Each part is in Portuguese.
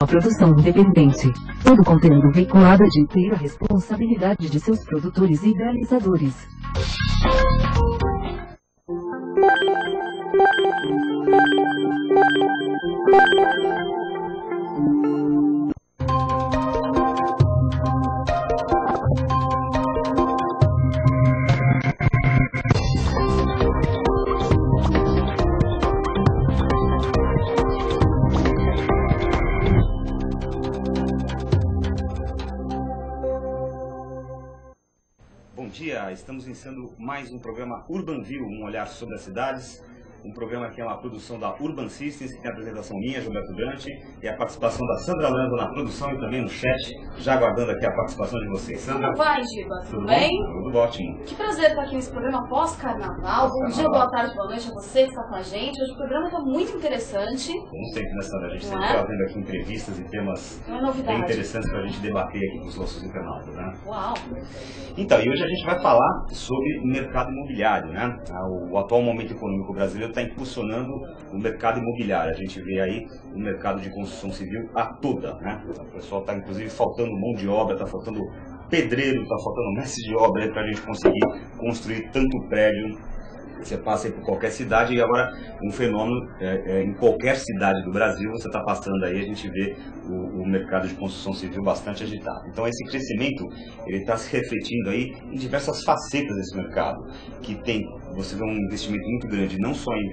uma produção independente. Todo conteúdo veiculado é de inteira responsabilidade de seus produtores e idealizadores. Bom dia, estamos iniciando mais um programa Urban View, um olhar sobre as cidades. Um programa que é uma produção da Urban Systems, que tem a apresentação minha, Gilberto Dante, e a participação da Sandra Lando na produção e também no chat, já aguardando aqui a participação de vocês. Sandra? Como vai, Giba? Tudo bem? Tudo ótimo. Que prazer estar aqui nesse programa pós-carnaval. Bom dia, boa tarde, boa noite a você que está com a gente. Hoje o programa está muito interessante. Como sempre, né, Sandra? A gente sempre trazendo aqui entrevistas e temas bem interessantes para a gente debater aqui com os nossos internautas, né? Uau! Então, e hoje a gente vai falar sobre mercado imobiliário, né? O atual momento econômico brasileiro está impulsionando o mercado imobiliário. A gente vê aí o mercado de construção civil a toda, né? O pessoal está inclusive faltando mão de obra, está faltando pedreiro, está faltando mestre de obra para a gente conseguir construir tanto prédio. Você passa aí por qualquer cidade e agora um fenômeno em qualquer cidade do Brasil, você está passando aí, a gente vê o mercado de construção civil bastante agitado. Então esse crescimento, ele está se refletindo aí em diversas facetas desse mercado, que tem, você vê um investimento muito grande, não só em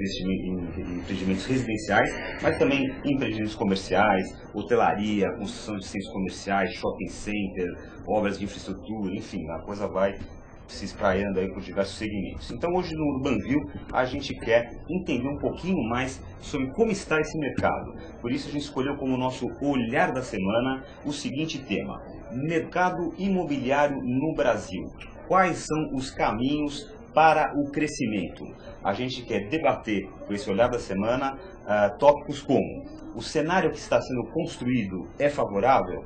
empreendimentos residenciais, mas também em empreendimentos comerciais, hotelaria, construção de centros comerciais, shopping center, obras de infraestrutura, enfim, a coisa vai se espraiando aí por diversos segmentos. Então hoje no Urban View a gente quer entender um pouquinho mais sobre como está esse mercado. Por isso a gente escolheu como nosso olhar da semana o seguinte tema: mercado imobiliário no Brasil. Quais são os caminhos para o crescimento? A gente quer debater, por esse olhar da semana, tópicos como: o cenário que está sendo construído é favorável?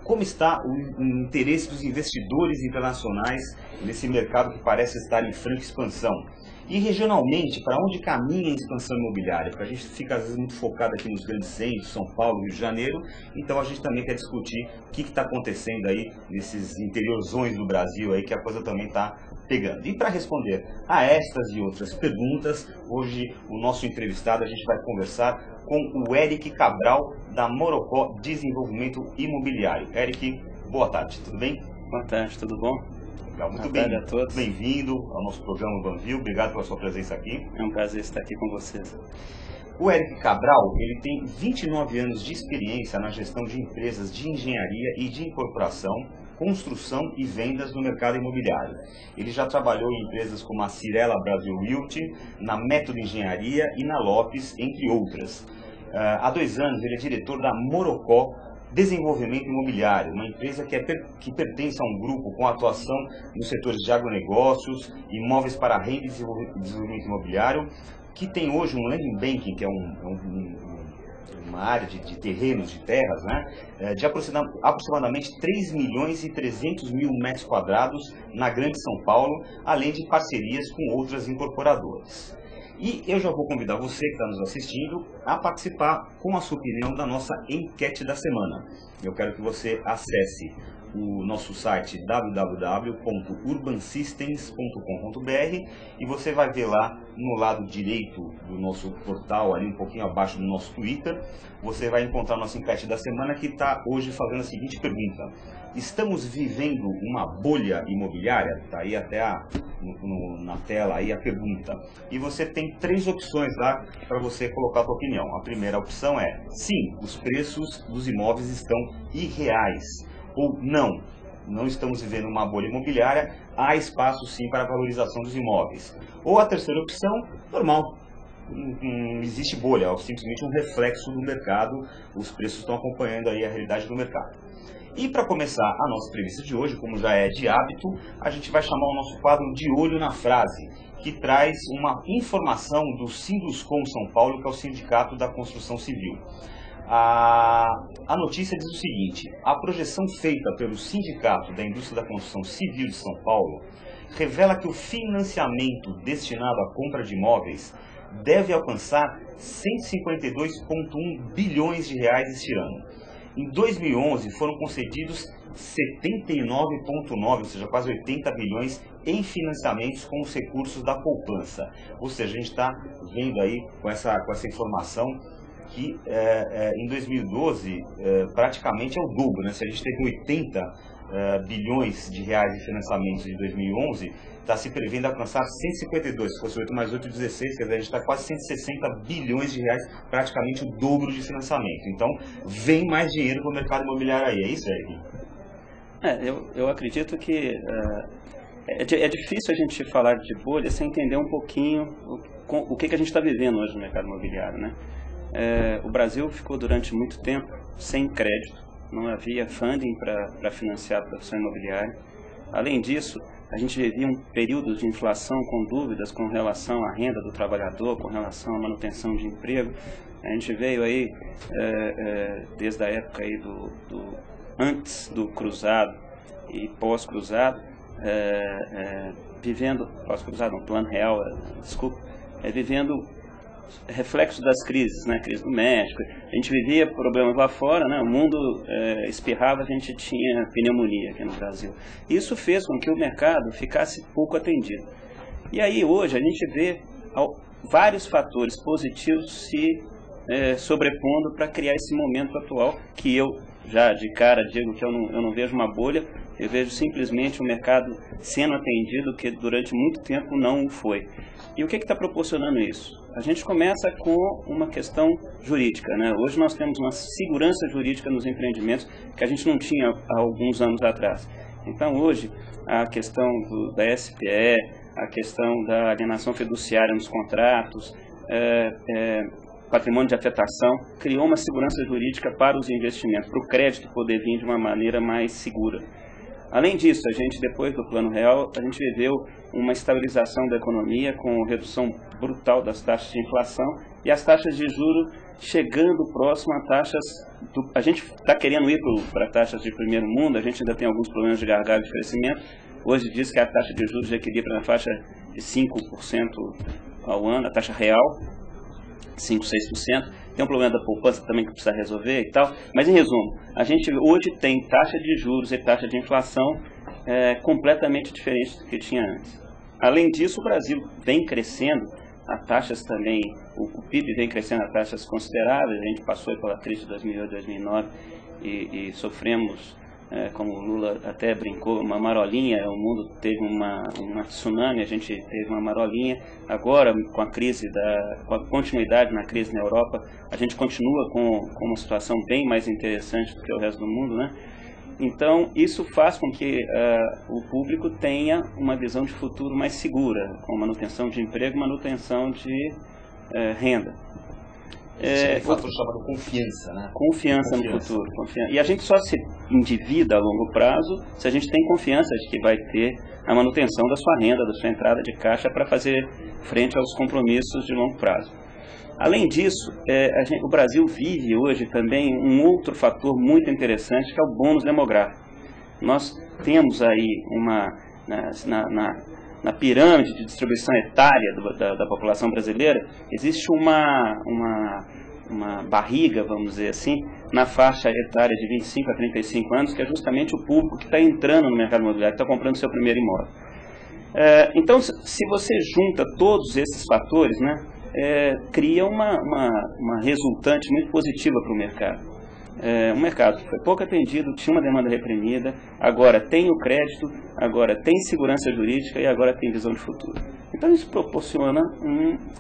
Como está o interesse dos investidores internacionais nesse mercado que parece estar em franca expansão? E regionalmente, para onde caminha a expansão imobiliária? Porque a gente fica às vezes muito focado aqui nos grandes centros, São Paulo, Rio de Janeiro, então a gente também quer discutir o que está acontecendo aí nesses interiorzões do Brasil aí, que a coisa também está pegando. E para responder a estas e outras perguntas, hoje o nosso entrevistado, a gente vai conversar com o Eric Cabral, da Morocco Desenvolvimento Imobiliário. Eric, boa tarde, tudo bem? Boa tarde, tudo bom? Legal, muito bem. Boa tarde a todos. Bem-vindo ao nosso programa Urban View, obrigado pela sua presença aqui. É um prazer estar aqui com vocês. O Eric Cabral, ele tem 29 anos de experiência na gestão de empresas de engenharia e de incorporação, construção e vendas no mercado imobiliário. Ele já trabalhou em empresas como a Cirela Brasil Realty, na Método Engenharia e na Lopes, entre outras. Há 2 anos ele é diretor da Morocco Desenvolvimento Imobiliário, uma empresa que pertence a um grupo com atuação nos setores de agronegócios, imóveis para renda e desenvolvimento imobiliário, que tem hoje um land banking, que é uma área de terrenos, de terras, né, de aproximadamente 3 milhões e 300 mil metros quadrados na Grande São Paulo, além de parcerias com outras incorporadoras. E eu já vou convidar você que está nos assistindo a participar com a sua opinião da nossa enquete da semana. Eu quero que você acesse o nosso site www.urbansystems.com.br e você vai ver lá no lado direito do nosso portal, ali um pouquinho abaixo do nosso Twitter, você vai encontrar a nossa enquete da semana, que está hoje fazendo a seguinte pergunta: estamos vivendo uma bolha imobiliária? Está aí até na tela aí a pergunta. E você tem 3 opções lá para você colocar a sua opinião. A primeira opção é: sim, os preços dos imóveis estão irreais. Ou não estamos vivendo uma bolha imobiliária, há espaço sim para a valorização dos imóveis. Ou a terceira opção: normal, não existe bolha, é simplesmente um reflexo do mercado, os preços estão acompanhando aí a realidade do mercado. E para começar a nossa entrevista de hoje, como já é de hábito, a gente vai chamar o nosso quadro De Olho na Frase, que traz uma informação do Sinduscom São Paulo, que é o Sindicato da Construção Civil. A notícia diz o seguinte: a projeção feita pelo Sindicato da Indústria da Construção Civil de São Paulo revela que o financiamento destinado à compra de imóveis deve alcançar 152,1 bilhões de reais este ano. Em 2011 foram concedidos 79,9, ou seja, quase 80 bilhões em financiamentos com os recursos da poupança. Ou seja, a gente está vendo aí com essa informação que em 2012 praticamente é o dobro, né? Se a gente teve 80 bilhões de reais de financiamentos em 2011, está se prevendo alcançar 152, se fosse 8 mais 8, 16, quer dizer, a gente está quase 160 bilhões de reais, praticamente o dobro de financiamento. Então, vem mais dinheiro para o mercado imobiliário aí, é isso, Eric? Eu acredito que é difícil a gente falar de bolha sem entender um pouquinho o que a gente está vivendo hoje no mercado imobiliário, né? O Brasil ficou durante muito tempo sem crédito, não havia funding para financiar a produção imobiliária. Além disso, a gente vivia um período de inflação com dúvidas com relação à renda do trabalhador, com relação à manutenção de emprego. A gente veio aí, desde a época aí antes do cruzado e pós-cruzado, vivendo, pós-cruzado, um plano real, vivendo reflexo das crises, né? Crise do México, a gente vivia problemas lá fora, né? O mundo espirrava, a gente tinha pneumonia aqui no Brasil. Isso fez com que o mercado ficasse pouco atendido. E aí hoje a gente vê vários fatores positivos se sobrepondo para criar esse momento atual, que eu já de cara digo que eu não vejo uma bolha, eu vejo simplesmente o mercado sendo atendido, que durante muito tempo não foi. E o que está proporcionando isso? A gente começa com uma questão jurídica, né? Hoje nós temos uma segurança jurídica nos empreendimentos que a gente não tinha há alguns anos atrás. Então hoje a questão da SPE, a questão da alienação fiduciária nos contratos, patrimônio de afetação, criou uma segurança jurídica para os investimentos, para o crédito poder vir de uma maneira mais segura. Além disso, a gente, depois do Plano Real, a gente viveu uma estabilização da economia com redução brutal das taxas de inflação e as taxas de juros chegando próximo a taxas... A gente está querendo ir para taxas de primeiro mundo, a gente ainda tem alguns problemas de gargalo de crescimento. Hoje diz que a taxa de juros equilibra na faixa de 5% ao ano, a taxa real, 5, 6%. Tem um problema da poupança também que precisa resolver e tal. Mas, em resumo, a gente hoje tem taxa de juros e taxa de inflação completamente diferentes do que tinha antes. Além disso, o Brasil vem crescendo a taxas também, o PIB vem crescendo a taxas consideráveis. A gente passou pela crise de 2008, 2009 e sofremos, como o Lula até brincou, uma marolinha. O mundo teve uma tsunami, a gente teve uma marolinha. Agora, com a crise, com a continuidade na crise na Europa, a gente continua com uma situação bem mais interessante do que o resto do mundo, né? Então, isso faz com que o público tenha uma visão de futuro mais segura, com manutenção de emprego, manutenção de renda. É um fator chamado confiança, né? Confiança no futuro. E a gente só se endivida a longo prazo se a gente tem confiança de que vai ter a manutenção da sua renda, da sua entrada de caixa para fazer frente aos compromissos de longo prazo. Além disso, o Brasil vive hoje também um outro fator muito interessante, que é o bônus demográfico. Nós temos aí na pirâmide de distribuição etária da população brasileira, existe uma barriga, vamos dizer assim, na faixa etária de 25 a 35 anos, que é justamente o público que está entrando no mercado imobiliário, que está comprando seu primeiro imóvel. Então, se você junta todos esses fatores, né, cria uma resultante muito positiva para o mercado. Um mercado que foi pouco atendido, tinha uma demanda reprimida, agora tem o crédito, agora tem segurança jurídica e agora tem visão de futuro. Então isso proporciona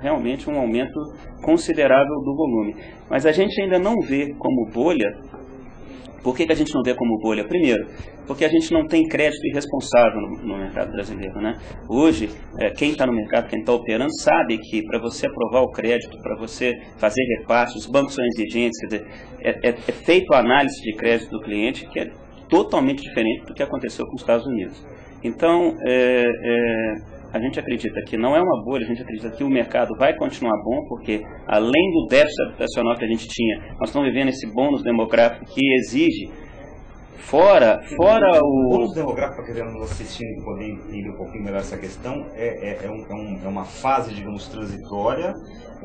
realmente um aumento considerável do volume. Mas a gente ainda não vê como bolha. Por que a gente não vê como bolha? Primeiro, porque a gente não tem crédito irresponsável no mercado brasileiro, né? Hoje, quem está no mercado, quem está operando, sabe que para você aprovar o crédito, para você fazer repasse, os bancos são exigentes, quer dizer, é feito a análise de crédito do cliente, que é totalmente diferente do que aconteceu com os Estados Unidos. Então, a gente acredita que não é uma bolha, a gente acredita que o mercado vai continuar bom, porque além do déficit habitacional que a gente tinha, nós estamos vivendo esse bônus demográfico que exige Fora o... O bônus demográfico, para quem nos assistindo e poder entender um pouquinho melhor essa questão, é uma fase, digamos, transitória,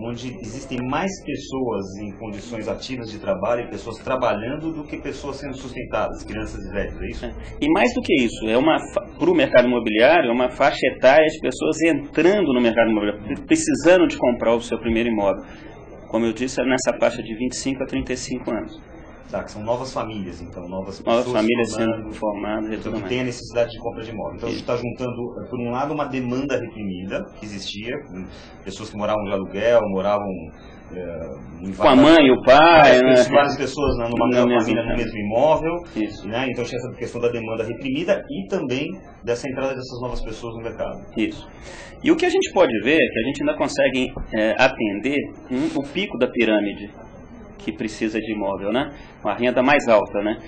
onde existem mais pessoas em condições ativas de trabalho e pessoas trabalhando do que pessoas sendo sustentadas, crianças e velhos, é isso? E mais do que isso, para o mercado imobiliário, é uma faixa etária de pessoas entrando no mercado imobiliário, precisando de comprar o seu primeiro imóvel. Como eu disse, é nessa faixa de 25 a 35 anos. Tá, que são novas famílias, então, novas famílias sendo formadas e tudo mais. Que tem a necessidade de compra de imóvel. Então, a gente está juntando, por um lado, uma demanda reprimida, que existia, pessoas que moravam de aluguel, moravam com a mãe e o pai, várias pessoas numa mesma família, no mesmo imóvel. Isso. Né? Então, tinha essa questão da demanda reprimida e também dessa entrada dessas novas pessoas no mercado. Isso. E o que a gente pode ver é que a gente ainda consegue atender o pico da pirâmide que precisa de imóvel, né? Uma renda mais alta, né?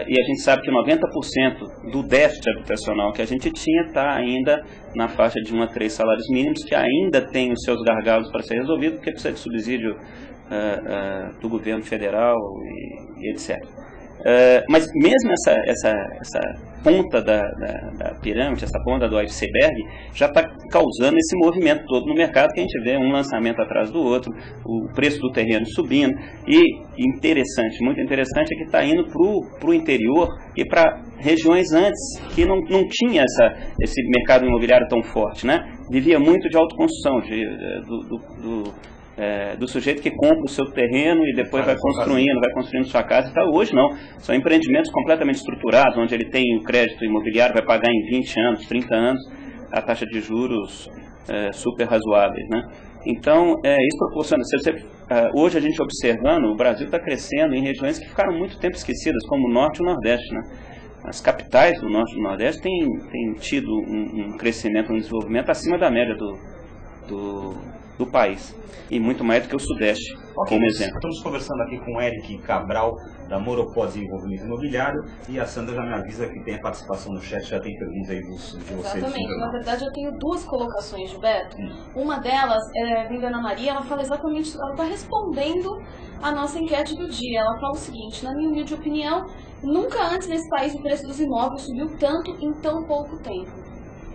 E a gente sabe que 90% do déficit habitacional que a gente tinha está ainda na faixa de 1 a 3 salários mínimos, que ainda tem os seus gargalos para ser resolvido, porque precisa de subsídio do governo federal e etc. Mas mesmo essa ponta da pirâmide, essa ponta do iceberg, já está causando esse movimento todo no mercado, que a gente vê um lançamento atrás do outro, o preço do terreno subindo, e interessante, muito interessante, é que está indo para o interior e para regiões antes que não tinha esse mercado imobiliário tão forte, né? Vivia muito de autoconstrução, do sujeito que compra o seu terreno e depois vai construindo sua casa e tal. Hoje não, são empreendimentos completamente estruturados, onde ele tem o crédito imobiliário, vai pagar em 20 anos, 30 anos, a taxa de juros super razoáveis, né? Então, isso proporciona, hoje a gente observando, o Brasil está crescendo em regiões que ficaram muito tempo esquecidas, como o Norte e o Nordeste, né? As capitais do Norte e do Nordeste têm tido um crescimento, um desenvolvimento acima da média do país, e muito mais do que o Sudeste, como exemplo. Estamos conversando aqui com o Eric Cabral, da Moropó Desenvolvimento Imobiliário, e a Sandra já me avisa que tem a participação no chat, já tem pergunta aí de vocês. Exatamente, na verdade eu tenho duas colocações, Gilberto. Uma delas vem da Ana Maria, ela fala exatamente, ela está respondendo a nossa enquete do dia. Ela fala o seguinte: na minha humilde opinião, nunca antes nesse país o preço dos imóveis subiu tanto em tão pouco tempo.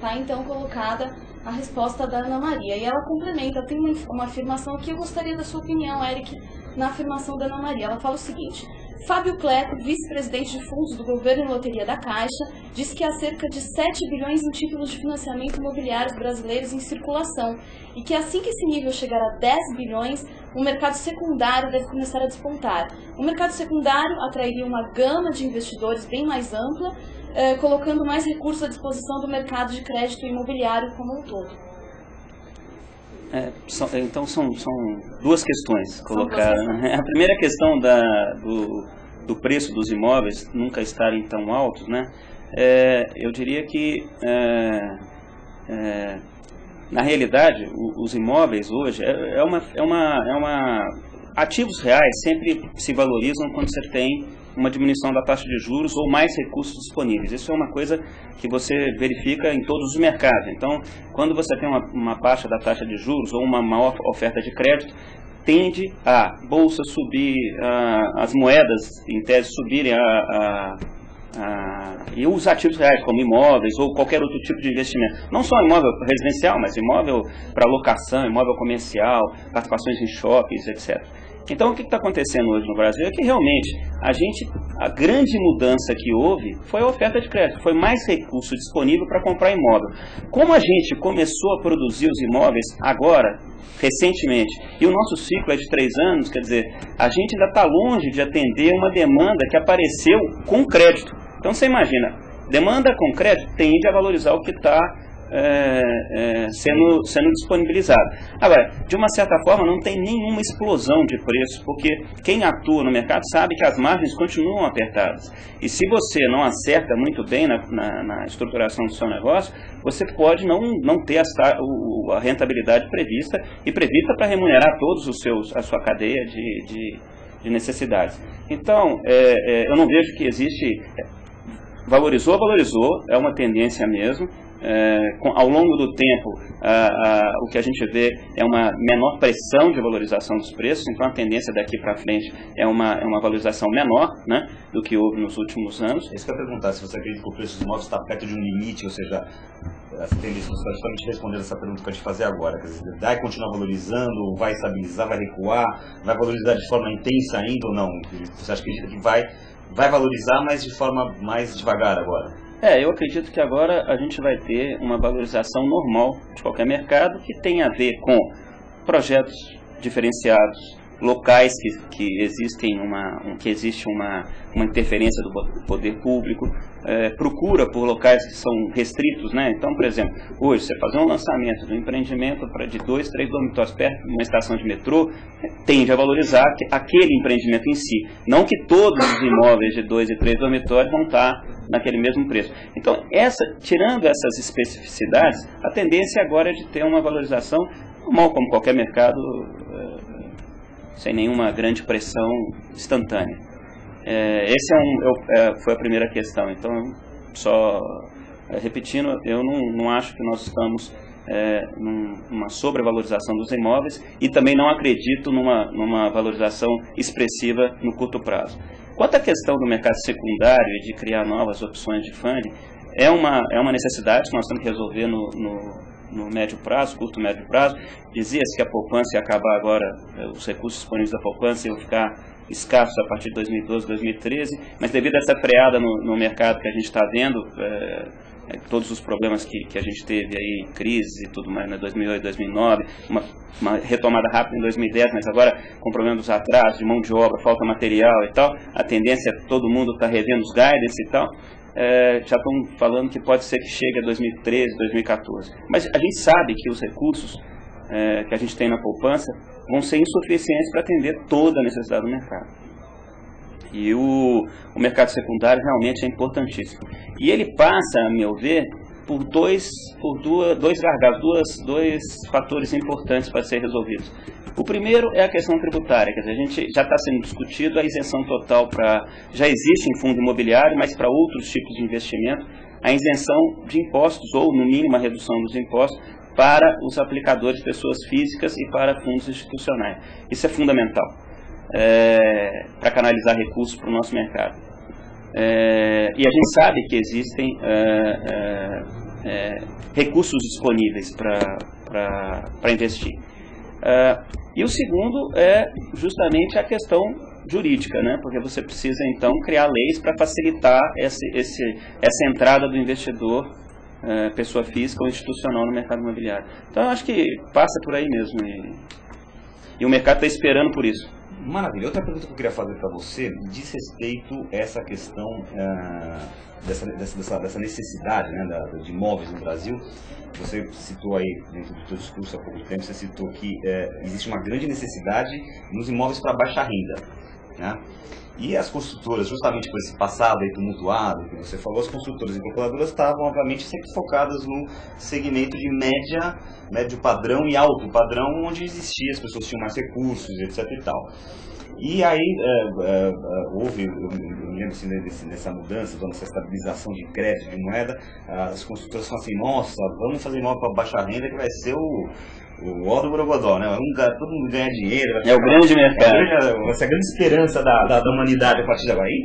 Tá então colocada a resposta da Ana Maria. E ela complementa, tem uma afirmação aqui, eu gostaria da sua opinião, Eric, na afirmação da Ana Maria. Ela fala o seguinte: Fábio Cleto, vice-presidente de fundos do governo e loteria da Caixa, diz que há cerca de 7 bilhões em títulos de financiamento imobiliários brasileiros em circulação e que assim que esse nível chegar a 10 bilhões, o mercado secundário deve começar a despontar. O mercado secundário atrairia uma gama de investidores bem mais ampla, colocando mais recursos à disposição do mercado de crédito imobiliário como um todo. Então são duas questões colocadas. Né? A primeira questão do preço dos imóveis nunca estarem tão altos, né? Eu diria que na realidade os imóveis hoje ativos reais sempre se valorizam quando você tem uma diminuição da taxa de juros ou mais recursos disponíveis. Isso é uma coisa que você verifica em todos os mercados. Então, quando você tem uma baixa da taxa de juros ou uma maior oferta de crédito, tende a bolsa subir, as moedas, em tese, subirem, e os ativos reais, como imóveis ou qualquer outro tipo de investimento. Não só imóvel residencial, mas imóvel para locação, imóvel comercial, participações em shoppings, etc. Então, o que está acontecendo hoje no Brasil é que realmente a grande mudança que houve foi a oferta de crédito, foi mais recurso disponível para comprar imóvel. Como a gente começou a produzir os imóveis agora, recentemente, e o nosso ciclo é de 3 anos, quer dizer, a gente ainda está longe de atender uma demanda que apareceu com crédito. Então, você imagina, demanda com crédito tende a valorizar o que está sendo disponibilizado. Agora, de uma certa forma, não tem nenhuma explosão de preço, porque quem atua no mercado sabe que as margens continuam apertadas. E se você não acerta muito bem na estruturação do seu negócio, você pode não ter a rentabilidade prevista para remunerar todos a sua cadeia de necessidades. Então, eu não vejo que existe... Valorizou, é uma tendência mesmo, Ao longo do tempo, o que a gente vê é uma menor pressão de valorização dos preços, então a tendência daqui para frente é uma valorização menor, né, do que houve nos últimos anos. É isso que eu ia perguntar, se você acredita que o preço dos imóveis está perto de um limite, ou seja, essa tendência, você está justamente respondendo essa pergunta que eu te fazer agora, quer dizer, vai continuar valorizando, vai estabilizar, vai recuar, vai valorizar de forma intensa ainda ou não? Você acredita que vai valorizar, mas de forma mais devagar agora? Eu acredito que agora a gente vai ter uma valorização normal de qualquer mercado que tem a ver com projetos diferenciados, locais que existe uma interferência do poder público, procura por locais que são restritos, né? Então, por exemplo, hoje você fazer um lançamento de um empreendimento de 2, 3 dormitórios perto de uma estação de metrô, tende a valorizar aquele empreendimento em si, não que todos os imóveis de 2 e 3 dormitórios vão estar naquele mesmo preço. Então, tirando essas especificidades, a tendência agora é de ter uma valorização normal, como qualquer mercado, sem nenhuma grande pressão instantânea. Foi a primeira questão. Então, só repetindo, eu não acho que nós estamos numa sobrevalorização dos imóveis e também não acredito numa valorização expressiva no curto prazo. Quanto à questão do mercado secundário e de criar novas opções de funding, é uma necessidade que nós temos que resolver no médio prazo, curto e médio prazo. Dizia-se que a poupança ia acabar agora, os recursos disponíveis da poupança iam ficar escassos a partir de 2012, 2013, mas devido a essa freada no mercado que a gente está vendo, todos os problemas que a gente teve aí, crises e tudo mais, né, 2008, 2009, uma retomada rápida em 2010, mas agora com problemas dos atrasos, de mão de obra, falta material e tal, a tendência é todo mundo estar revendo os guidance e tal. Já estão falando que pode ser que chegue a 2013, 2014. Mas a gente sabe que os recursos que a gente tem na poupança vão ser insuficientes para atender toda a necessidade do mercado. E o mercado secundário realmente é importantíssimo. E ele passa, a meu ver, por dois gargalos, dois fatores importantes para ser resolvidos. O primeiro é a questão tributária, quer dizer, a gente já está sendo discutido a isenção total já existe em fundo imobiliário, mas para outros tipos de investimento, a isenção de impostos, ou no mínimo a redução dos impostos, para os aplicadores, pessoas físicas e para fundos institucionais. Isso é fundamental para canalizar recursos para o nosso mercado. E a gente sabe que existem recursos disponíveis para investir. E o segundo é justamente a questão jurídica, né? Porque você precisa então criar leis para facilitar essa entrada do investidor, pessoa física ou institucional no mercado imobiliário. Então eu acho que passa por aí mesmo e o mercado está esperando por isso. Maravilha. Outra pergunta que eu queria fazer para você diz respeito a essa questão dessa necessidade, né, de imóveis no Brasil. Você citou aí, dentro do seu discurso há pouco tempo, você citou que existe uma grande necessidade nos imóveis para baixa renda, né? E as construtoras, justamente por esse passado aí tumultuado que você falou, as construtoras e incorporadoras estavam, obviamente, sempre focadas no segmento de médio padrão e alto padrão, onde existia, as pessoas tinham mais recursos, etc. e tal. E aí houve, eu me lembro assim, dessa mudança, dessa estabilização de crédito, de moeda, as construtoras falam assim, nossa, vamos fazer imóvel para baixa renda que vai ser o ó do Borogodó, né? Todo mundo ganha dinheiro. É o grande mercado. Vai ser a grande esperança da humanidade a partir de agora. E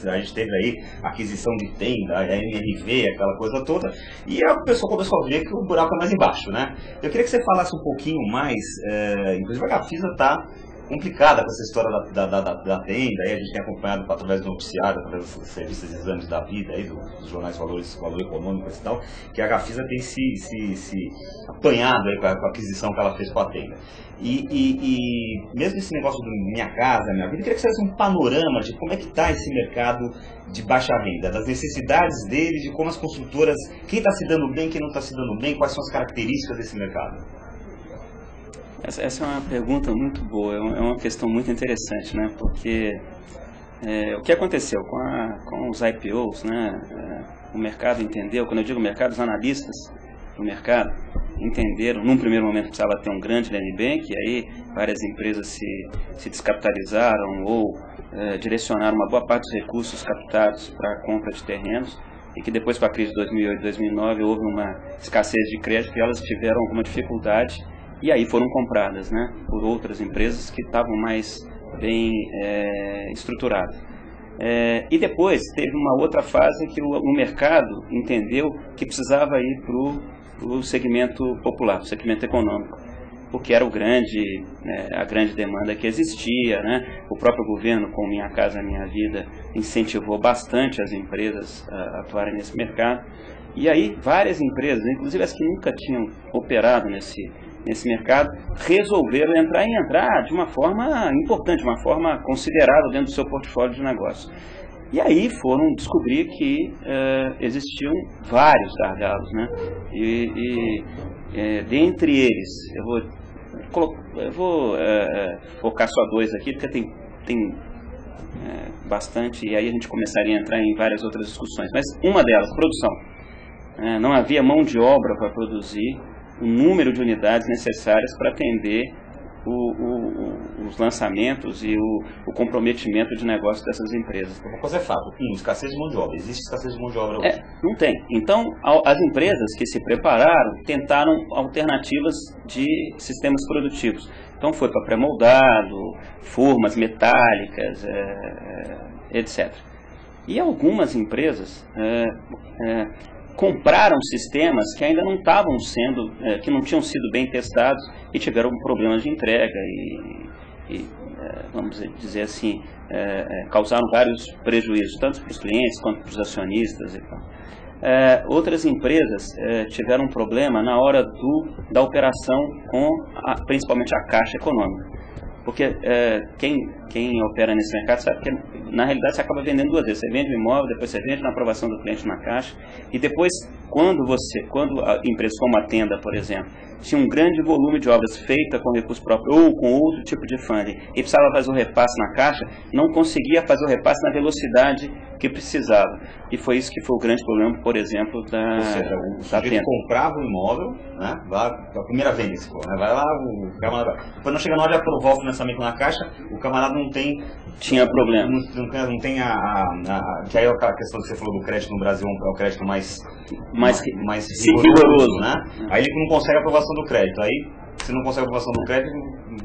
a gente teve aí aquisição de tenda, a MRV, aquela coisa toda, e a pessoa começou a ver que o buraco é mais embaixo, né? Eu queria que você falasse um pouquinho mais, inclusive a Gafisa está complicada com essa história da tenda, aí a gente tem acompanhado através do noticiário, através das revistas de exames da vida, aí, dos jornais Valor Econômico e tal, que a Gafisa tem se apanhado aí com a aquisição que ela fez com a tenda. E mesmo esse negócio do Minha Casa, Minha Vida, eu queria que você fizesse um panorama de como é que está esse mercado de baixa renda, das necessidades dele, de como as construtoras, quem está se dando bem, quem não está se dando bem, quais são as características desse mercado. Essa é uma pergunta muito boa, é uma questão muito interessante, né? Porque o que aconteceu com os IPOs, né? O mercado entendeu, quando eu digo mercado, os analistas do mercado entenderam, num primeiro momento precisava ter um grande land bank, e aí várias empresas se descapitalizaram ou direcionaram uma boa parte dos recursos captados para a compra de terrenos, e que depois com a crise de 2008 e 2009 houve uma escassez de crédito e elas tiveram alguma dificuldade e aí foram compradas, né, por outras empresas que estavam mais bem estruturadas. E depois teve uma outra fase que o mercado entendeu que precisava ir para o segmento popular, o segmento econômico, porque era a grande demanda que existia, né? O próprio governo, com Minha Casa Minha Vida, incentivou bastante as empresas a atuarem nesse mercado. E aí várias empresas, inclusive as que nunca tinham operado nesse mercado, resolveram entrar de uma forma importante, de uma forma considerável dentro do seu portfólio de negócio. E aí foram descobrir que existiam vários gargalos, né? Dentre eles, eu vou focar só dois aqui, porque tem bastante, e aí a gente começaria a entrar em várias outras discussões. Mas uma delas, produção. Não havia mão de obra para produzir o número de unidades necessárias para atender os lançamentos e o comprometimento de negócio dessas empresas. Uma coisa é fato, escassez de mão de obra. Existe escassez de mão de obra hoje? Não tem. Então, as empresas que se prepararam tentaram alternativas de sistemas produtivos. Então, foi para pré-moldado, formas metálicas, etc. E algumas empresas compraram sistemas que ainda não estavam que não tinham sido bem testados e tiveram problemas de entrega e vamos dizer assim, causaram vários prejuízos, tanto para os clientes quanto para os acionistas e tal. Outras empresas tiveram um problema na hora da operação com principalmente a caixa econômica. Porque quem opera nesse mercado sabe que, na realidade, você acaba vendendo duas vezes. Você vende o imóvel, depois você vende na aprovação do cliente na caixa. E depois, quando a empresa, como a Tenda, por exemplo, tinha um grande volume de obras feitas com recurso próprio ou com outro tipo de funding e precisava fazer o repasse na caixa, não conseguia fazer o repasse na velocidade que precisava. E foi isso que foi o grande problema, por exemplo, da Tenda. Comprava o imóvel, né? A primeira vez, né? Vai lá, o camarada, quando não chega na hora de aprovar o financiamento na caixa, o camarada não tem... Tinha problema. Não tem que aí aquela questão que você falou do crédito no Brasil, é o crédito mais rigoroso, né? Aí ele não consegue a aprovação do crédito. Aí, se não consegue a aprovação do crédito,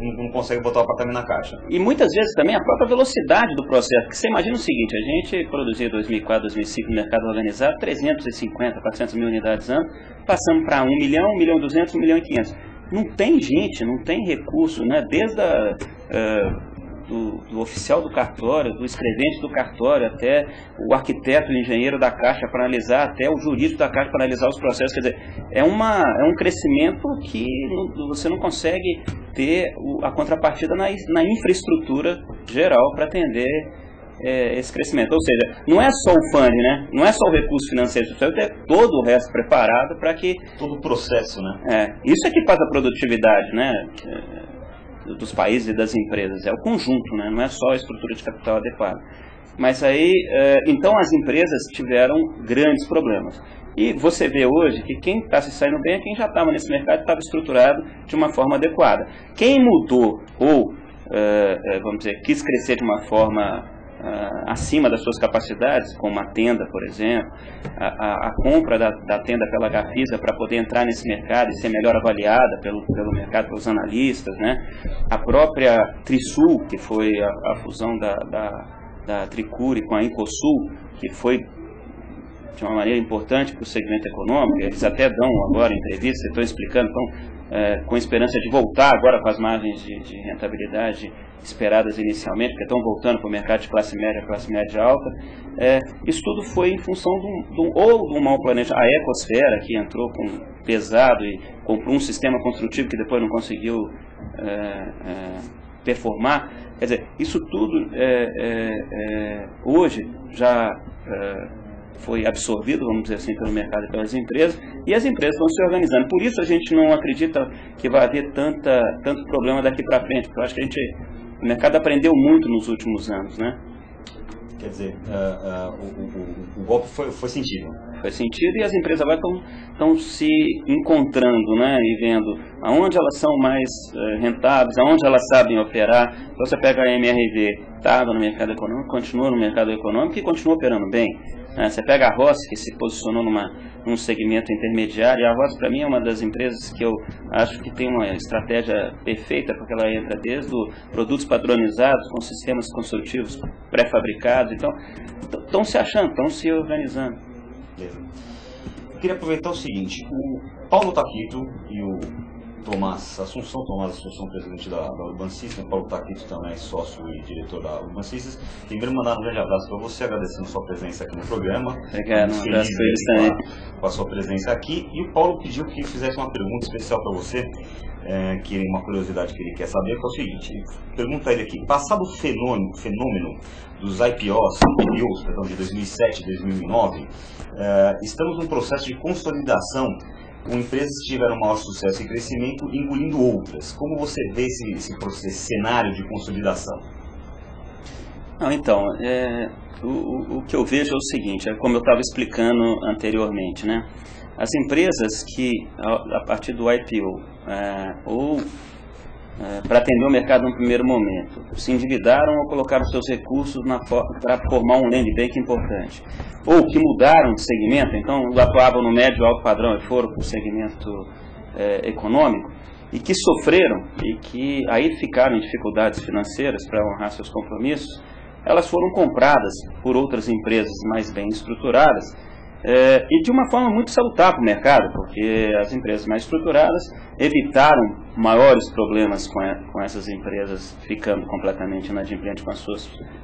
não consegue botar o apartamento na caixa. E muitas vezes também a própria velocidade do processo. Porque você imagina o seguinte, a gente produzia em 2004, 2005 no mercado organizado 350, 400 mil unidades ano, passamos para 1 milhão, 1 milhão e 200, 1 milhão e 500. Não tem gente, não tem recurso, né? Desde do oficial do cartório, do escrevente do cartório, até o arquiteto, o engenheiro da Caixa para analisar, até o jurídico da Caixa para analisar os processos. Quer dizer, é um crescimento que você não consegue ter a contrapartida na infraestrutura geral para atender esse crescimento. Ou seja, não é só o funding, né? Não é só o recurso financeiro, você tem que ter todo o resto preparado para que... Todo o processo, né? Isso é que faz a produtividade, né? Dos países e das empresas, é o conjunto, né? Não é só a estrutura de capital adequada. Mas aí, então as empresas tiveram grandes problemas. E você vê hoje que quem está se saindo bem é quem já estava nesse mercado e estava estruturado de uma forma adequada. Quem mudou ou, vamos dizer, quis crescer de uma forma acima das suas capacidades, como a Tenda, por exemplo, a compra da Tenda pela Gafisa para poder entrar nesse mercado e ser melhor avaliada pelo mercado, pelos analistas, né? A própria Trisul, que foi a fusão da Tricure com a Incosul, que foi de uma maneira importante para o segmento econômico. Eles até dão agora entrevistas, estão explicando, com esperança de voltar agora com as margens de rentabilidade esperadas inicialmente, porque estão voltando para o mercado de classe média alta. Isso tudo foi em função de um mau planejamento. A Ecosfera, que entrou pesado e comprou um sistema construtivo que depois não conseguiu performar. Quer dizer, isso tudo hoje já foi absorvido, vamos dizer assim, pelo mercado e pelas empresas, e as empresas vão se organizando. Por isso a gente não acredita que vai haver tanto problema daqui para frente, porque eu acho que o mercado aprendeu muito nos últimos anos, né? Quer dizer, o golpe foi sentido. Foi sentido, e as empresas agora estão se encontrando, né, e vendo aonde elas são mais rentáveis, aonde elas sabem operar. Então você pega a MRV, estava no mercado econômico, continua no mercado econômico e continua operando bem. Você pega a Ross, que se posicionou num segmento intermediário, e a Ross, para mim, é uma das empresas que eu acho que tem uma estratégia perfeita, porque ela entra desde produtos padronizados, com sistemas construtivos pré-fabricados. Então, estão se achando, estão se organizando. Beleza. Eu queria aproveitar o seguinte, o Paulo Taquito e o Tomás Assunção, presidente da Urban Systems, Paulo Taquito também sócio e diretor da Urban Systems. Primeiro mandar um grande abraço para você, agradecendo sua presença aqui no programa. Obrigado, um abraço para eles também. Com a sua presença aqui. E o Paulo pediu que fizesse uma pergunta especial para você, que é uma curiosidade que ele quer saber, que é o seguinte, pergunta ele aqui, passado o fenômeno dos IPOs de 2007 e 2009, estamos num processo de consolidação com empresas que tiveram maior sucesso e crescimento engolindo outras. Como você vê esse cenário de consolidação? Então, o que eu vejo é o seguinte, como eu estava explicando anteriormente, né? As empresas que, a partir do IPO, para atender o mercado no primeiro momento, se endividaram ou colocaram seus recursos para formar um land bank importante, ou que mudaram de segmento, então atuavam no médio e alto padrão e foram para o segmento econômico, e que sofreram e que aí ficaram em dificuldades financeiras para honrar seus compromissos, elas foram compradas por outras empresas mais bem estruturadas, e de uma forma muito salutar para o mercado, porque as empresas mais estruturadas evitaram maiores problemas com essas empresas ficando completamente inadimplentes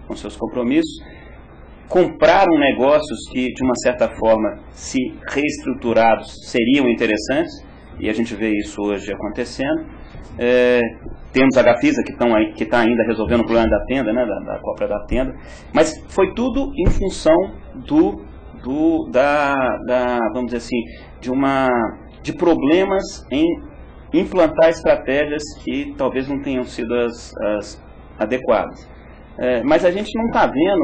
com seus compromissos, compraram negócios que, de uma certa forma, se reestruturados, seriam interessantes, e a gente vê isso hoje acontecendo. Temos a Gafisa, que está ainda resolvendo o problema da tenda, né, da compra da tenda, mas foi tudo em função vamos dizer assim, de problemas em implantar estratégias que talvez não tenham sido as adequadas. Mas a gente não está vendo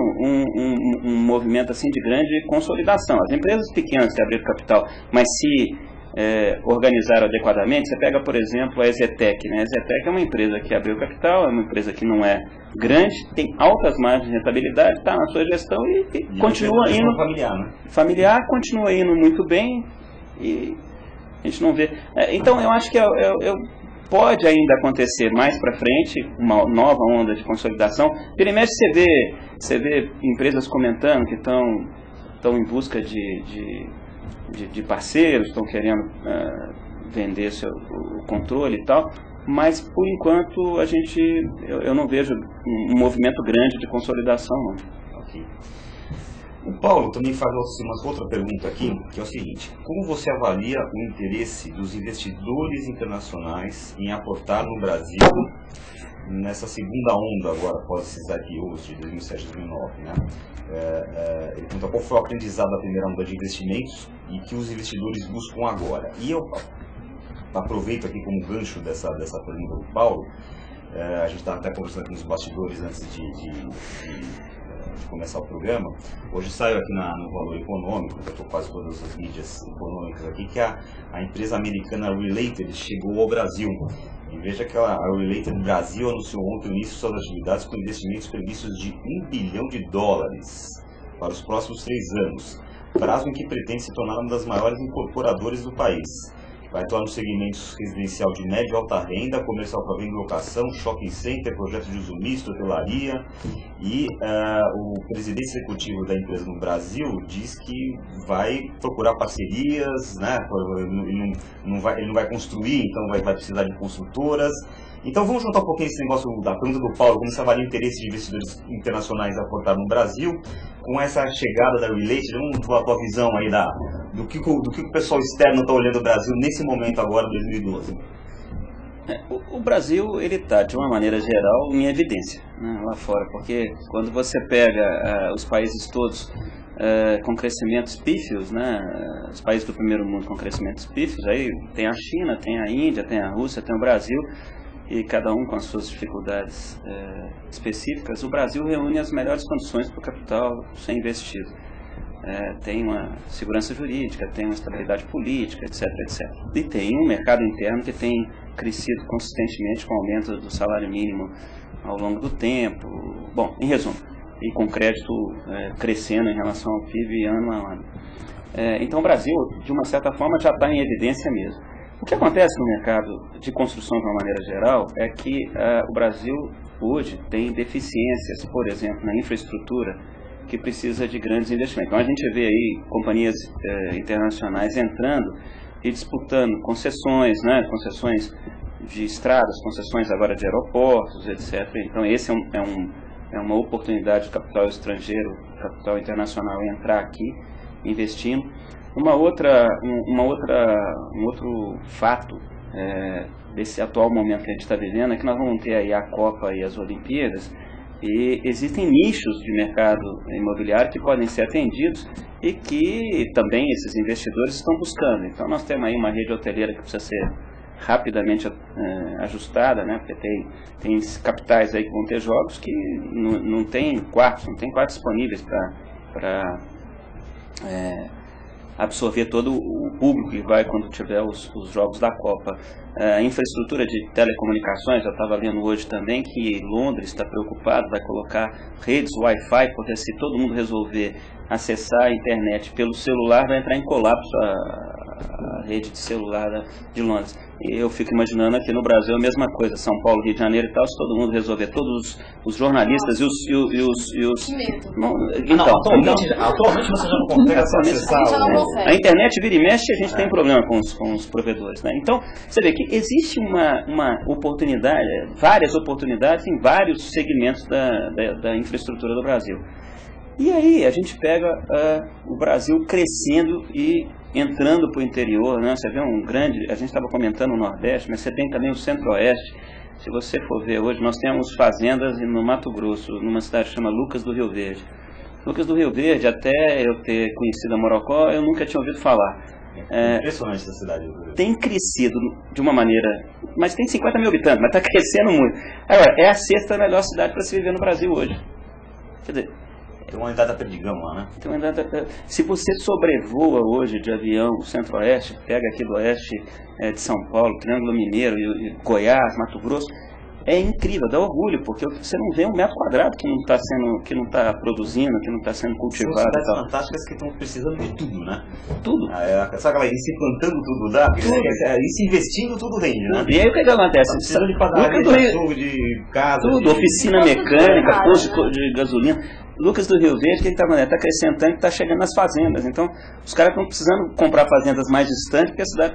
um movimento assim de grande consolidação. As empresas pequenas que abriram capital, mas se organizaram adequadamente, você pega, por exemplo, a EZTEC. Né? A EZTEC é uma empresa que abriu capital, é uma empresa que não é grande, tem altas margens de rentabilidade, está na sua gestão e continua indo familiar, continua indo muito bem e a gente não vê. Então eu acho que pode ainda acontecer mais para frente uma nova onda de consolidação. Primeiro você vê empresas comentando que estão em busca de parceiros, estão querendo vender o controle e tal, mas por enquanto eu não vejo um movimento grande de consolidação, não. Ok. O Paulo também faz uma outra pergunta aqui, que é o seguinte, como você avalia o interesse dos investidores internacionais em aportar no Brasil nessa segunda onda agora, após esses IPOs de 2007 e 2009, né? Ele pergunta qual foi o aprendizado da primeira onda de investimentos e que os investidores buscam agora. E eu aproveito aqui como gancho dessa pergunta do Paulo, a gente estava até conversando aqui nos bastidores antes de começar o programa. Hoje saiu aqui no Valor Econômico, eu estou quase todas as mídias econômicas aqui, que a empresa americana Related chegou ao Brasil. E veja que a Related Brasil anunciou ontem o início de suas atividades com investimentos previstos de $1 bilhão para os próximos 3 anos, prazo em que pretende se tornar uma das maiores incorporadoras do país. Vai atuar nos segmentos residencial de média e alta renda, comercial para venda e locação, shopping center, projeto de uso misto, hotelaria. E o presidente executivo da empresa no Brasil diz que vai procurar parcerias, né? Ele não vai construir, então vai precisar de construtoras. Então vamos juntar um pouquinho esse negócio da pergunta do Paulo, como se avalia o interesse de investidores internacionais a aportar no Brasil, com essa chegada da Related. Vamos dar a tua visão aí do que o pessoal externo está olhando o Brasil nesse momento agora, 2012. O Brasil, ele está, de uma maneira geral, em evidência, né, lá fora, porque quando você pega os países todos com crescimentos pífios, né, os países do primeiro mundo com crescimentos pífios, aí tem a China, tem a Índia, tem a Rússia, tem o Brasil, e cada um com as suas dificuldades específicas. O Brasil reúne as melhores condições para o capital ser investido. Tem uma segurança jurídica, tem uma estabilidade política, etc, etc. E tem um mercado interno que tem crescido consistentemente com o aumento do salário mínimo ao longo do tempo. Bom, em resumo, e com crédito crescendo em relação ao PIB ano a ano. Então o Brasil, de uma certa forma, já está em evidência mesmo. O que acontece no mercado de construção de uma maneira geral é que o Brasil hoje tem deficiências, por exemplo, na infraestrutura, que precisa de grandes investimentos. Então a gente vê aí companhias internacionais entrando e disputando concessões, né, concessões de estradas, concessões agora de aeroportos, etc. Então esse é uma oportunidade de capital estrangeiro, capital internacional entrar aqui, investindo. Um outro fato desse atual momento que a gente está vivendo é que nós vamos ter aí a Copa e as Olimpíadas, e existem nichos de mercado imobiliário que podem ser atendidos e que também esses investidores estão buscando. Então nós temos aí uma rede hoteleira que precisa ser rapidamente ajustada, né? Porque tem capitais aí que vão ter jogos que não tem quartos disponíveis para absorver todo o público que vai quando tiver os jogos da Copa. A infraestrutura de telecomunicações, eu estava lendo hoje também que Londres está preocupado, vai colocar redes Wi-Fi, porque se todo mundo resolver acessar a internet pelo celular, vai entrar em colapso a rede de celular de Londres. E eu fico imaginando aqui no Brasil a mesma coisa, São Paulo, Rio de Janeiro e tal, se todo mundo resolver, todos os jornalistas e os... Que medo. Atualmente você já não consegue acessar a internet vira e mexe, a gente tem problema com os provedores, né? Então, você vê que existe uma oportunidade, várias oportunidades em vários segmentos da infraestrutura do Brasil. E aí a gente pega o Brasil crescendo e entrando para o interior, né? Você vê a gente estava comentando o Nordeste, mas você tem também o Centro-Oeste. Se você for ver hoje, nós temos fazendas no Mato Grosso, numa cidade que chama Lucas do Rio Verde. Lucas do Rio Verde, até eu ter conhecido a Morocó, eu nunca tinha ouvido falar. Impressionante essa cidade. Tem crescido de uma maneira, mas tem 50 mil habitantes, mas está crescendo muito. Agora, é a sexta melhor cidade para se viver no Brasil hoje. Quer dizer, tem uma unidade da Perdigão lá, né? Se você sobrevoa hoje de avião o Centro-Oeste, pega aqui do Oeste de São Paulo, Triângulo Mineiro, e Goiás, Mato Grosso, é incrível, dá orgulho, porque você não vê um metro quadrado que não está produzindo, que não está sendo cultivado. São cidades fantásticas que estão precisando de tudo, né? Tudo. Sabe aquela ir se plantando tudo dá? Ir se investindo tudo rende, né? E aí o que acontece? Precisa de padaria, de açougue, de casa, tudo, oficina mecânica, posto de gasolina. Lucas do Rio Verde, o que está acontecendo? Está acrescentando que está chegando nas fazendas. Então, os caras estão precisando comprar fazendas mais distantes, porque a cidade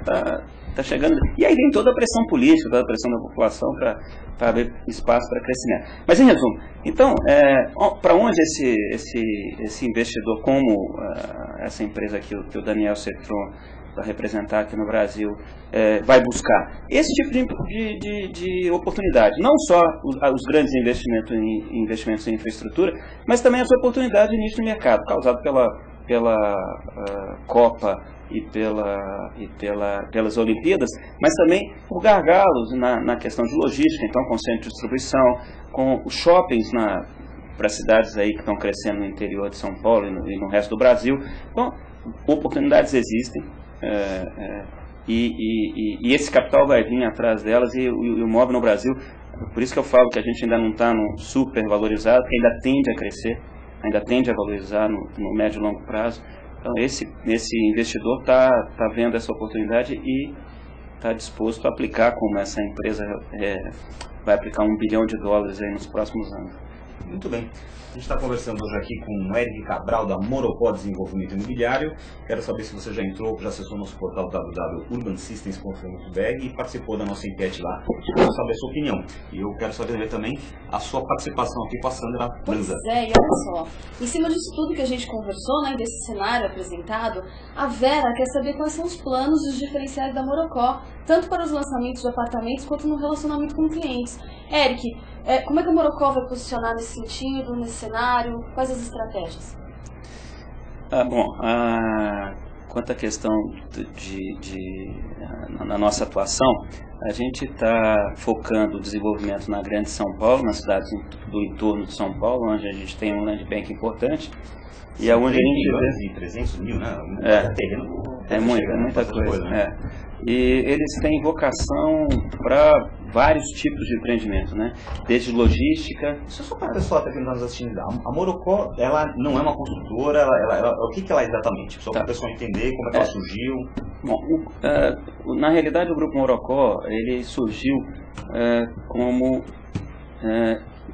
está chegando. E aí vem toda a pressão política, toda a pressão da população para abrir espaço para crescimento. Mas, em resumo, então, para onde esse investidor, como essa empresa que o Daniel Cetron para representar aqui no Brasil, vai buscar esse tipo de oportunidade, não só os grandes investimentos em infraestrutura, mas também as oportunidades de nicho de mercado, causado pela Copa e pelas Olimpíadas, mas também por gargalos na questão de logística, então com centro de distribuição, com os shoppings para cidades aí que estão crescendo no interior de São Paulo e no resto do Brasil. Então, oportunidades existem. E esse capital vai vir atrás delas, e o imóvel no Brasil, por isso que eu falo que a gente ainda não está super valorizado, que ainda tende a crescer, ainda tende a valorizar no médio e longo prazo. Então esse investidor está vendo essa oportunidade e está disposto a aplicar, como essa empresa vai aplicar $1 bilhão aí nos próximos anos. Muito bem. A gente está conversando hoje aqui com o Eric Cabral, da Morocó Desenvolvimento Imobiliário. Quero saber se você já entrou, já acessou nosso portal www.urbansystems.com.br e participou da nossa enquete lá. Quero saber a sua opinião. E eu quero saber também a sua participação aqui com a Sandra Lanza. Pois e olha só, em cima disso tudo que a gente conversou, né, desse cenário apresentado, a Vera quer saber quais são os planos e os diferenciais da Morocó, tanto para os lançamentos de apartamentos quanto no relacionamento com clientes. Eric, como é que a Morocó vai posicionar nesse sentido, nesse cenário? Quais as estratégias? Quanto à questão na nossa atuação, a gente está focando o desenvolvimento na Grande São Paulo, nas cidades do entorno de São Paulo, onde a gente tem um land bank importante. E é onde a gente vê 300 mil, né? É muita coisa. e eles têm vocação para vários tipos de empreendimento, né? Desde logística. Deixa eu só para o pessoal até que não está nos assistindo. A Morocco, ela não é uma construtora, o que ela é exatamente? Só para o pessoal entender como é que ela surgiu. Bom, na realidade o Grupo Morocco, ele surgiu como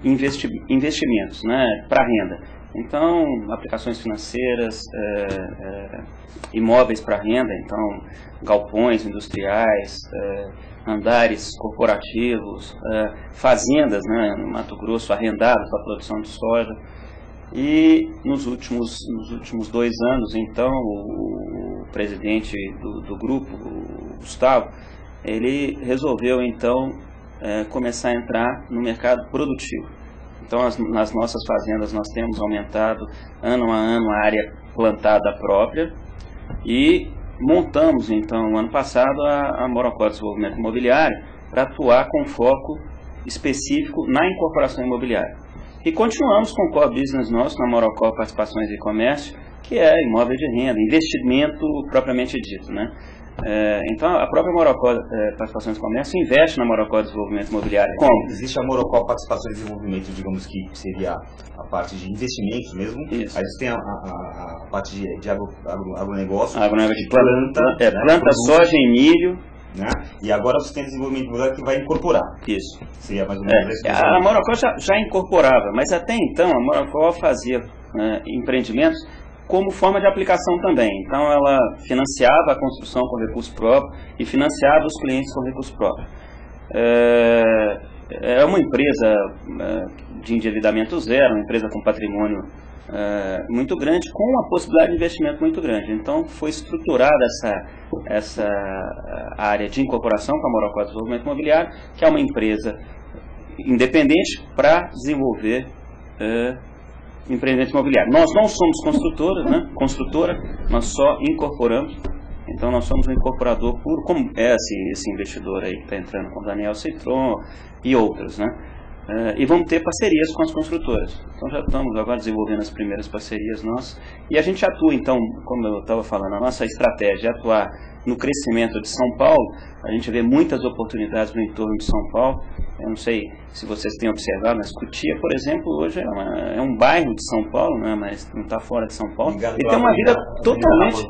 investimentos, né, para renda. Então, aplicações financeiras, imóveis para renda, então galpões industriais, andares corporativos, fazendas, né, no Mato Grosso arrendadas para a produção de soja. E nos últimos 2 anos, então, o presidente do grupo, o Gustavo, ele resolveu então começar a entrar no mercado produtivo. Então, nas nossas fazendas nós temos aumentado ano a ano a área plantada própria e montamos, então, no ano passado, a Morocco Desenvolvimento Imobiliário para atuar com foco específico na incorporação imobiliária. E continuamos com o core business nosso na Morocco Participações e Comércio, que é imóvel de renda, investimento propriamente dito, né? Então, a própria Morocco Participações e Comércio investe na Morocco Desenvolvimento Imobiliário. Como? Existe a Morocco Participações e Desenvolvimento, digamos que seria a parte de investimentos mesmo. Isso. Aí você tem a parte de agronegócio, Agronegócio de planta, planta soja e milho. Né? E agora você tem desenvolvimento imobiliário que vai incorporar. Isso. Seria mais ou menos a Morocco já incorporava, mas até então a Morocco fazia empreendimentos como forma de aplicação também. Então ela financiava a construção com recurso próprio e financiava os clientes com recurso próprio. É uma empresa de endividamento zero, uma empresa com patrimônio muito grande, com uma possibilidade de investimento muito grande. Então foi estruturada essa área de incorporação com a Morocco Desenvolvimento Imobiliário, que é uma empresa independente para desenvolver empreendimento imobiliário. Nós não somos construtora, nós só incorporamos. Então nós somos um incorporador puro, como é esse investidor aí que está entrando com o Daniel Citron e outros, né? E vamos ter parcerias com as construtoras. Então já estamos agora desenvolvendo as primeiras parcerias nossas. E a gente atua, então, como eu estava falando, a nossa estratégia é atuar no crescimento de São Paulo. A gente vê muitas oportunidades no entorno de São Paulo. Eu não sei se vocês têm observado, mas Cotia, por exemplo, hoje é um bairro de São Paulo, né, mas não está fora de São Paulo. E tem uma vida totalmente...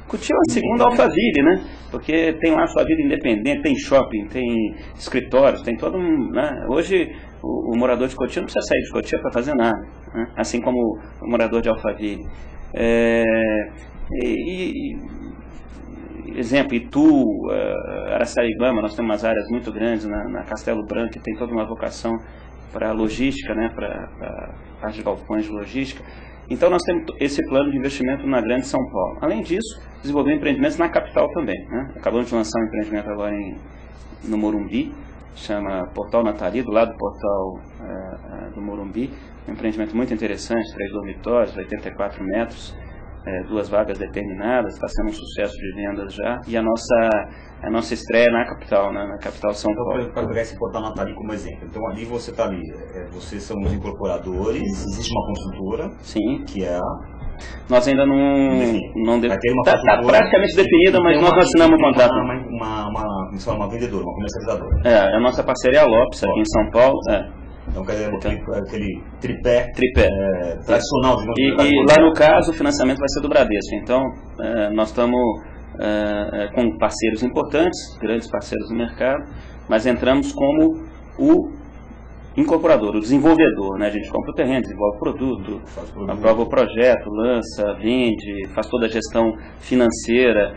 Cotia é a segunda Alphaville, né? Porque tem lá a sua vida independente, tem shopping, tem escritórios, tem todo um... Né? Hoje o morador de Cotia não precisa sair de Cotia para fazer nada, né? Assim como o morador de Alphaville. Exemplo, Itu, Araçariguama, nós temos umas áreas muito grandes na Castelo Branco, que tem toda uma vocação para logística, né, para parte de galpões de logística. Então nós temos esse plano de investimento na Grande São Paulo. Além disso, desenvolver empreendimentos na capital também, né? Acabamos de lançar um empreendimento agora no Morumbi, chama Portal Natali, do lado do Portal do Morumbi. Um empreendimento muito interessante, 3 dormitórios, 84 metros. 2 vagas determinadas, está sendo um sucesso de vendas já, e a nossa estreia na capital, né, na capital São Paulo. Para pegar esse Portal Natali como exemplo, então ali você está ali, vocês são os incorporadores, existe uma construtora, sim, que é nós ainda não está praticamente definida, mas nós assinamos um contrato. Uma vendedora, uma comercializadora. A nossa parceria é a Lopes, aqui em São Paulo. Então, aquele tripé. Tradicional. E lá no caso, o financiamento vai ser do Bradesco. Então, nós estamos com parceiros importantes, grandes parceiros do mercado, mas entramos como o incorporador, o desenvolvedor, né? A gente compra o terreno, desenvolve o produto, aprova o projeto, lança, vende, faz toda a gestão financeira,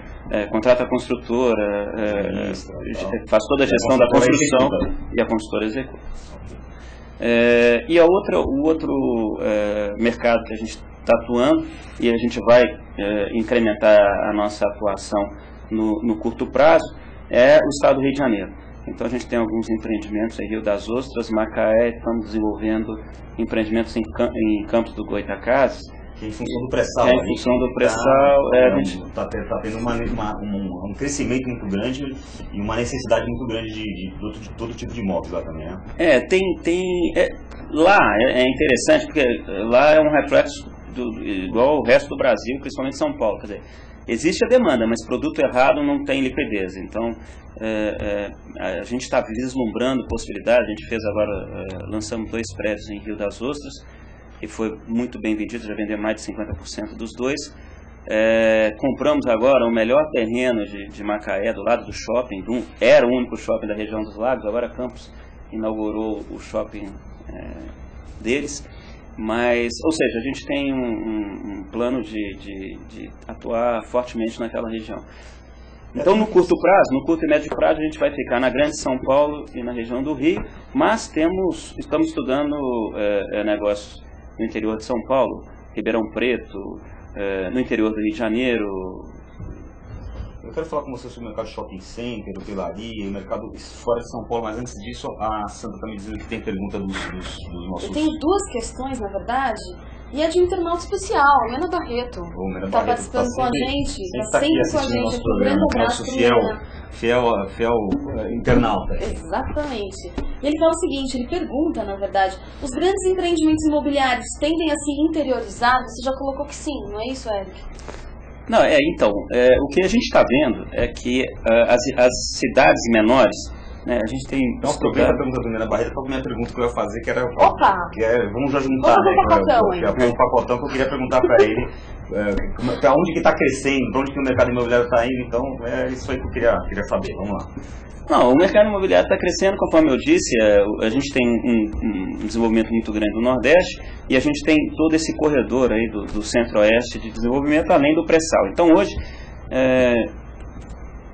contrata a construtora, faz toda a gestão da construção e a construtora executa. E o outro mercado que a gente está atuando, e a gente vai incrementar a nossa atuação no curto prazo, é o estado do Rio de Janeiro. Então a gente tem alguns empreendimentos em Rio das Ostras, Macaé, estamos desenvolvendo empreendimentos em Campos do Goitacazes. Em função do pré-sal. Em função do pré-sal. Está tendo um crescimento muito grande e uma necessidade muito grande de todo tipo de imóveis lá também, né? Lá é interessante, porque lá é um reflexo igual ao resto do Brasil, principalmente São Paulo. Quer dizer, existe a demanda, mas produto errado não tem liquidez. Então, a gente está vislumbrando possibilidades. A gente fez agora, lançamos 2 prédios em Rio das Ostras, e foi muito bem vendido, já vendeu mais de 50% dos 2. Compramos agora o melhor terreno de Macaé, do lado do shopping, era o único shopping da região dos Lagos, agora a Campos inaugurou o shopping deles. Mas, ou seja, a gente tem um plano de atuar fortemente naquela região. Então, no curto e médio prazo, a gente vai ficar na Grande São Paulo e na região do Rio, mas estamos estudando negócios no interior de São Paulo, Ribeirão Preto, no interior do Rio de Janeiro. Eu quero falar com você sobre o mercado shopping center, hotelaria, o mercado fora de São Paulo, mas antes disso, a Sandra está me dizendo que tem pergunta dos nossos... Eu tenho 2 questões, na verdade, e é de um internauta especial, a Mena Barreto. Está participando com a gente, está sempre com a gente aqui. Um grande abraço para Mena. Fiel internauta. Exatamente. E ele fala o seguinte, ele pergunta, na verdade, os grandes empreendimentos imobiliários tendem a se interiorizar? Você já colocou que sim, não é isso, Eric? Não, então, o que a gente está vendo é que as cidades menores, né, a gente tem... Então, aproveita a pergunta do Mena Barreto para a minha pergunta que eu ia fazer, que era... Opa! Vamos já juntar, um pacotão que eu queria perguntar para ele, para onde que está crescendo, para onde que o mercado imobiliário está indo, então é isso aí que eu queria saber, vamos lá. Não, o mercado imobiliário está crescendo, conforme eu disse, a gente tem um desenvolvimento muito grande no Nordeste e a gente tem todo esse corredor aí do Centro-Oeste de desenvolvimento, além do pré-sal. Então hoje,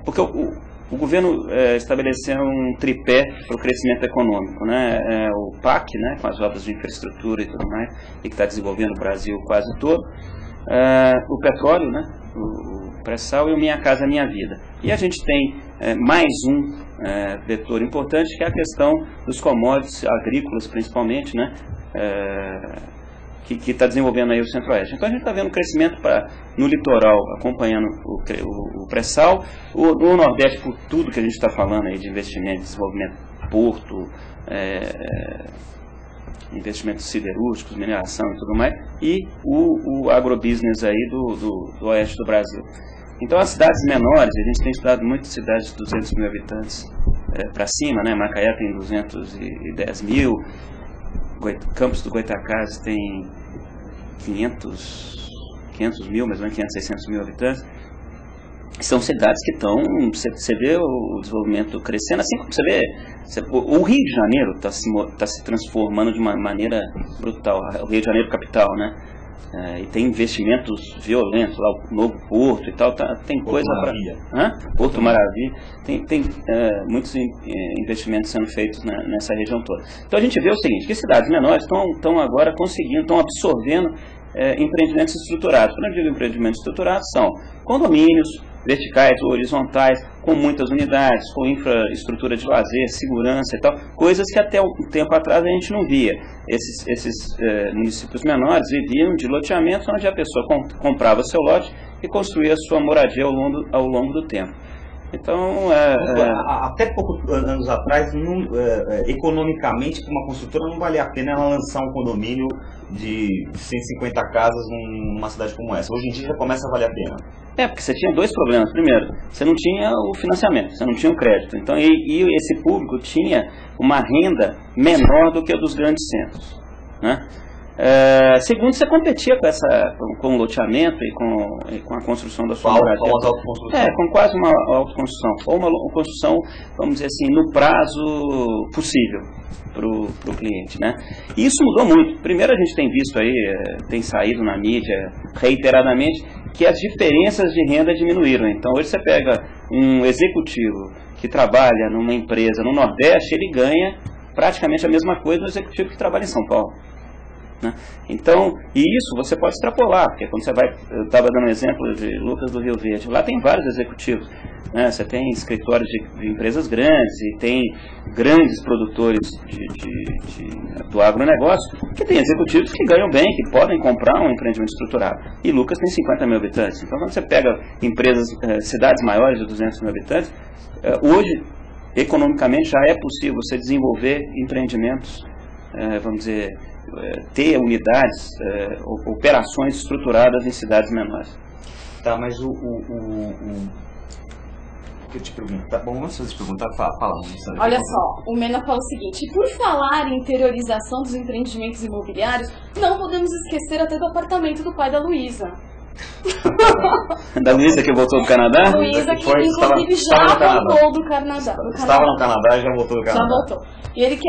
porque o governo estabeleceu um tripé para o crescimento econômico, né? O PAC, né, com as obras de infraestrutura e tudo mais, e que está desenvolvendo o Brasil quase todo, o petróleo, né, o pré-sal e o Minha Casa Minha Vida. E a gente tem mais um vetor importante, que é a questão dos commodities agrícolas, principalmente, né, que está desenvolvendo aí o Centro-Oeste. Então a gente está vendo crescimento no litoral, acompanhando o pré-sal, no Nordeste, por tudo que a gente está falando aí de investimento, desenvolvimento porto, investimentos siderúrgicos, mineração e tudo mais, e o agrobusiness aí do Oeste do Brasil. Então as cidades menores, a gente tem estudado muitas cidades de 200 mil habitantes para cima, né? Macaé tem 210 mil, Campos do Goytacazes tem 500 mil, mais ou menos 500, 600 mil habitantes. São cidades que estão, você vê o desenvolvimento crescendo, assim como você vê, o Rio de Janeiro está se transformando de uma maneira brutal, o Rio de Janeiro capital, né? E tem investimentos violentos lá, o novo Porto e tal, tem Porto Coisa para... Porto Maravilha, tem muitos investimentos sendo feitos nessa região toda. Então a gente vê o seguinte, que cidades menores estão agora conseguindo, estão absorvendo empreendimentos estruturados. Quando eu digo empreendimentos estruturados, são condomínios verticais ou horizontais, com muitas unidades, com infraestrutura de lazer, segurança e tal, coisas que até um tempo atrás a gente não via. Esses municípios menores viviam de loteamentos onde a pessoa comprava seu lote e construía sua moradia ao longo do tempo. Então, até poucos anos atrás, economicamente, para uma construtora não valia a pena ela lançar um condomínio de 150 casas numa cidade como essa. Hoje em dia já começa a valer a pena. Porque você tinha 2 problemas. Primeiro, você não tinha o financiamento, você não tinha o crédito. Então, e esse público tinha uma renda menor do que a dos grandes centros, né? Segundo, você competia com o loteamento e com a construção da sua moradia. Com quase uma autoconstrução. Ou uma construção, vamos dizer assim, no prazo possível para o cliente, né? E isso mudou muito. Primeiro, a gente tem visto aí, tem saído na mídia reiteradamente, que as diferenças de renda diminuíram. Então, hoje você pega um executivo que trabalha numa empresa no Nordeste, ele ganha praticamente a mesma coisa do executivo que trabalha em São Paulo, né? Então, e isso você pode extrapolar, porque quando você vai, eu estava dando um exemplo de Lucas do Rio Verde, lá tem vários executivos, né? Você tem escritórios de empresas grandes e tem grandes produtores do agronegócio, que tem executivos que ganham bem, que podem comprar um empreendimento estruturado. E Lucas tem 50 mil habitantes. Então, quando você pega empresas, cidades maiores de 200 mil habitantes, hoje, economicamente, já é possível você desenvolver empreendimentos, vamos dizer, ter unidades, operações estruturadas em cidades menores. Tá, mas o que eu te pergunto? Tá bom, vamos fazer perguntar, fala. Olha só, o Mena fala o seguinte: por falar em interiorização dos empreendimentos imobiliários, não podemos esquecer até do apartamento do pai da Luísa. Da Luísa que voltou do Canadá? A Luísa que inclusive já voltou do Canadá. Estava no Canadá e já voltou do Canadá. Já voltou. E ele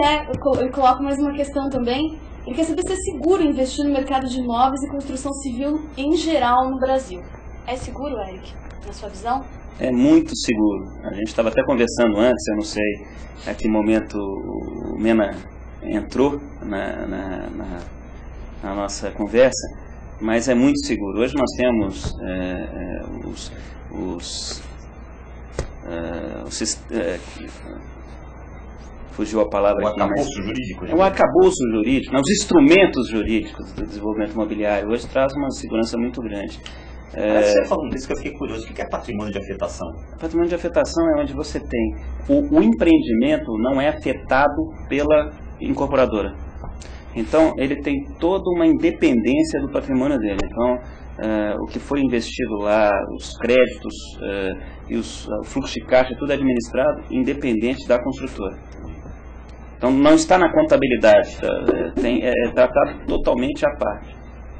coloca mais uma questão também. Ele quer saber se é seguro investir no mercado de imóveis e construção civil em geral no Brasil. É seguro, Eric, na sua visão? É muito seguro. A gente estava até conversando antes, eu não sei a que momento o Mena entrou na nossa conversa, mas é muito seguro. Hoje nós temos fugiu a palavra o aqui. Arcabouço jurídico. É o arcabouço jurídico, os instrumentos jurídicos do desenvolvimento imobiliário hoje traz uma segurança muito grande. Você falando disso que eu fiquei curioso, o que é patrimônio de afetação? Patrimônio de afetação é onde você tem o empreendimento não é afetado pela incorporadora. Então ele tem toda uma independência do patrimônio dele. Então o que foi investido lá, os créditos e o fluxo de caixa, tudo é administrado independente da construtora. Então não está na contabilidade, é tratado totalmente à parte.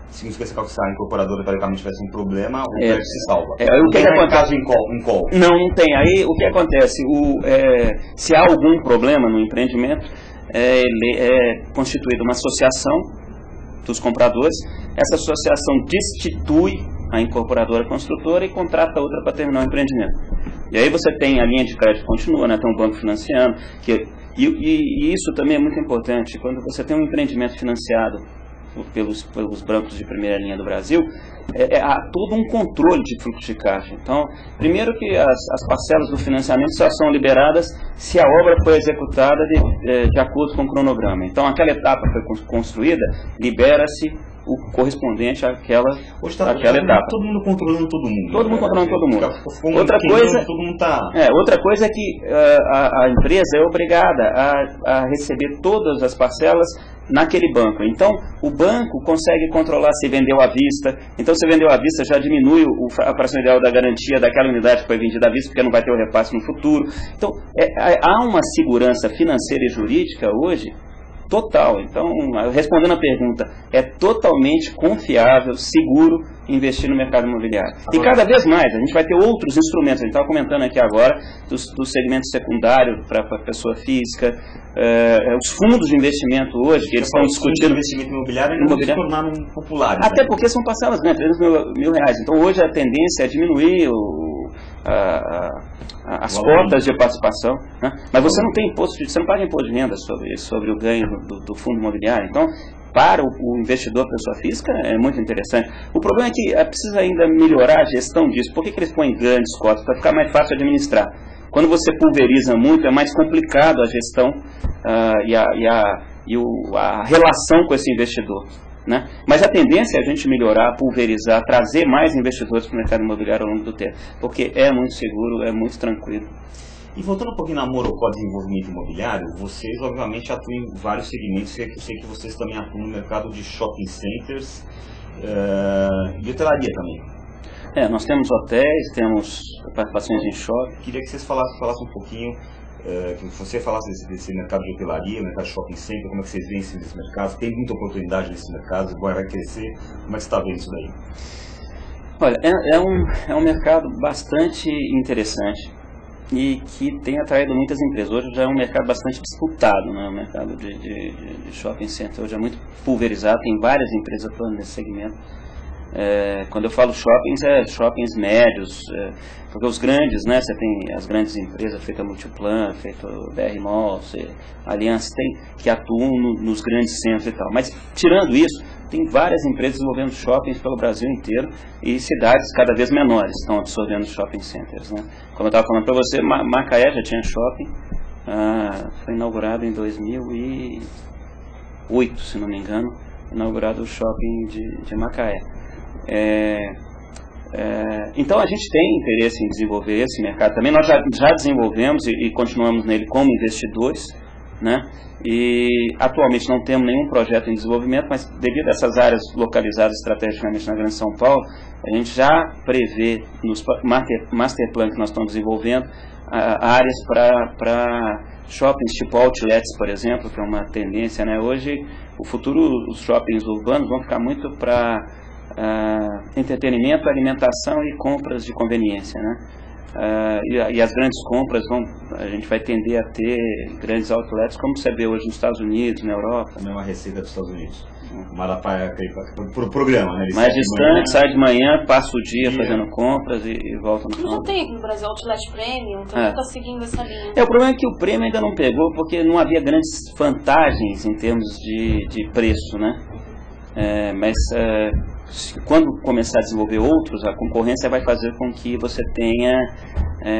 Significa que se a incorporadora teoricamente tivesse um problema, o crédito se salva. O que acontece em call? Não tem. Aí o que acontece? Se há algum problema no empreendimento, é constituída uma associação dos compradores. Essa associação destitui a incorporadora construtora e contrata outra para terminar o empreendimento. E aí você tem a linha de crédito continua, né? Tem um banco financiando. E isso também é muito importante. Quando você tem um empreendimento financiado pelos bancos de primeira linha do Brasil, há todo um controle de fluxo de caixa. Então, primeiro que as parcelas do financiamento só são liberadas se a obra foi executada de acordo com o cronograma. Então, aquela etapa foi construída, libera-se o correspondente àquela etapa. Todo mundo controlando todo mundo. Todo mundo controlando todo mundo. Outra coisa é que a empresa é obrigada a receber todas as parcelas naquele banco. Então, o banco consegue controlar se vendeu à vista. Então, se vendeu à vista, já diminui a fração ideal da garantia daquela unidade que foi vendida à vista, porque não vai ter o repasse no futuro. Então, há uma segurança financeira e jurídica hoje total. Então, respondendo a pergunta, é totalmente confiável, seguro investir no mercado imobiliário. E cada vez mais, a gente vai ter outros instrumentos. A gente estava comentando aqui agora do segmento secundário para a pessoa física, os fundos de investimento hoje, que eles estão discutindo. O investimento imobiliário não se tornaram populares. Até porque são parcelas grandes, R$300 mil. Então, hoje a tendência é diminuir as cotas de participação, né? Mas você não tem você não paga imposto de renda sobre o ganho do fundo imobiliário. Então, para o investidor, pessoa física, é muito interessante. O problema é que precisa ainda melhorar a gestão disso. Por que eles põem grandes cotas? Para ficar mais fácil de administrar. Quando você pulveriza muito, é mais complicado a gestão e a relação com esse investidor, né? Mas a tendência é a gente melhorar, pulverizar, trazer mais investidores para o mercado imobiliário ao longo do tempo, porque é muito seguro, é muito tranquilo. E voltando um pouquinho na Morocco Desenvolvimento Imobiliário, vocês obviamente atuam em vários segmentos, eu sei que vocês também atuam no mercado de shopping centers e hotelaria também. Nós temos hotéis, temos participações em shopping. Queria que vocês falassem um pouquinho, que você falasse desse mercado de hotelaria, mercado de shopping center, como é que vocês veem esse mercado? Tem muita oportunidade nesse mercado, vai crescer, como é que você está vendo isso daí? Olha, é um mercado bastante interessante e que tem atraído muitas empresas. Hoje já é um mercado bastante disputado, né? O mercado de shopping center hoje é muito pulverizado, tem várias empresas atuando nesse segmento. Quando eu falo shoppings, shoppings médios, porque os grandes, né, você tem as grandes empresas, feita Multiplan, feita BR Malls, Aliança, que atuam nos grandes centros e tal. Mas, tirando isso, tem várias empresas desenvolvendo shoppings pelo Brasil inteiro e cidades cada vez menores estão absorvendo shopping centers, né? Como eu estava falando para você, Macaé já tinha shopping, foi inaugurado em 2008, se não me engano, inaugurado o shopping de Macaé. Então a gente tem interesse em desenvolver esse mercado também. Nós já desenvolvemos e continuamos nele como investidores, né? E atualmente não temos nenhum projeto em desenvolvimento, mas devido a essas áreas localizadas estrategicamente na Grande São Paulo, a gente já prevê nos master plan que nós estamos desenvolvendo áreas para shoppings tipo outlets, por exemplo, que é uma tendência, né? Hoje, o futuro, os shoppings urbanos vão ficar muito para entretenimento, alimentação e compras de conveniência, né? E as grandes compras a gente vai tender a ter grandes outlets, como você vê hoje nos Estados Unidos, na Europa. Também é uma receita dos Estados Unidos. Por programa, né? Mais distante, sai de manhã, passa o dia fazendo compras e volta no final. Já tem aqui no Brasil Outlet Premium, então está seguindo essa linha. O problema é que o Premium ainda não pegou, porque não havia grandes vantagens em termos de preço, né? Quando começar a desenvolver outros, a concorrência vai fazer com que você tenha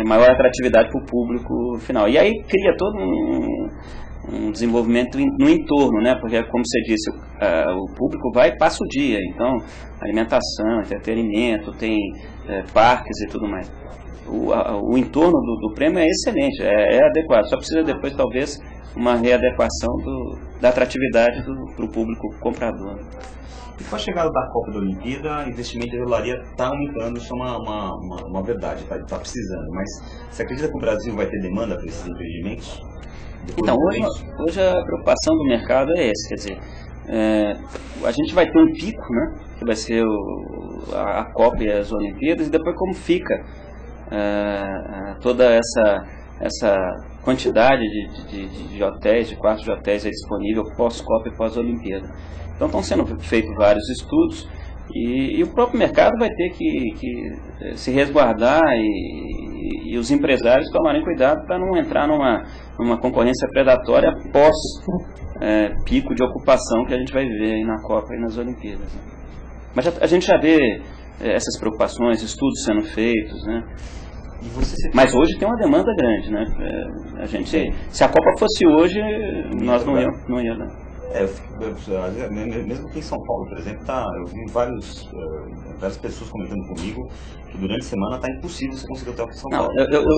maior atratividade para o público final. E aí cria todo um desenvolvimento no entorno, né? Porque, como você disse, o público vai e passa o dia. Então, alimentação, entretenimento, tem parques e tudo mais. O entorno do prêmio é excelente, é adequado. Só precisa depois, talvez, uma readequação da atratividade para o público comprador. E com a chegada da Copa da Olimpíada, o investimento em hotelaria está aumentando, isso é uma verdade, está precisando. Mas você acredita que o Brasil vai ter demanda para esses empreendimentos? Então, hoje a preocupação do mercado é essa, quer dizer, a gente vai ter um pico, né, que vai ser a Copa e as Olimpíadas, e depois como fica toda essa quantidade de hotéis, de quartos de hotéis disponível pós-Copa e pós-Olimpíada. Então estão sendo feitos vários estudos e o próprio mercado vai ter que se resguardar e os empresários tomarem cuidado para não entrar numa concorrência predatória pós pico de ocupação que a gente vai ver aí na Copa e nas Olimpíadas. Né? Mas a gente já vê essas preocupações, estudos sendo feitos, né? Mas hoje tem uma demanda grande, né? Se a Copa fosse hoje, nós não íamos, né? Mesmo aqui em São Paulo, por exemplo, eu vi várias pessoas comentando comigo que durante a semana está impossível você conseguir hotel aqui em São Paulo.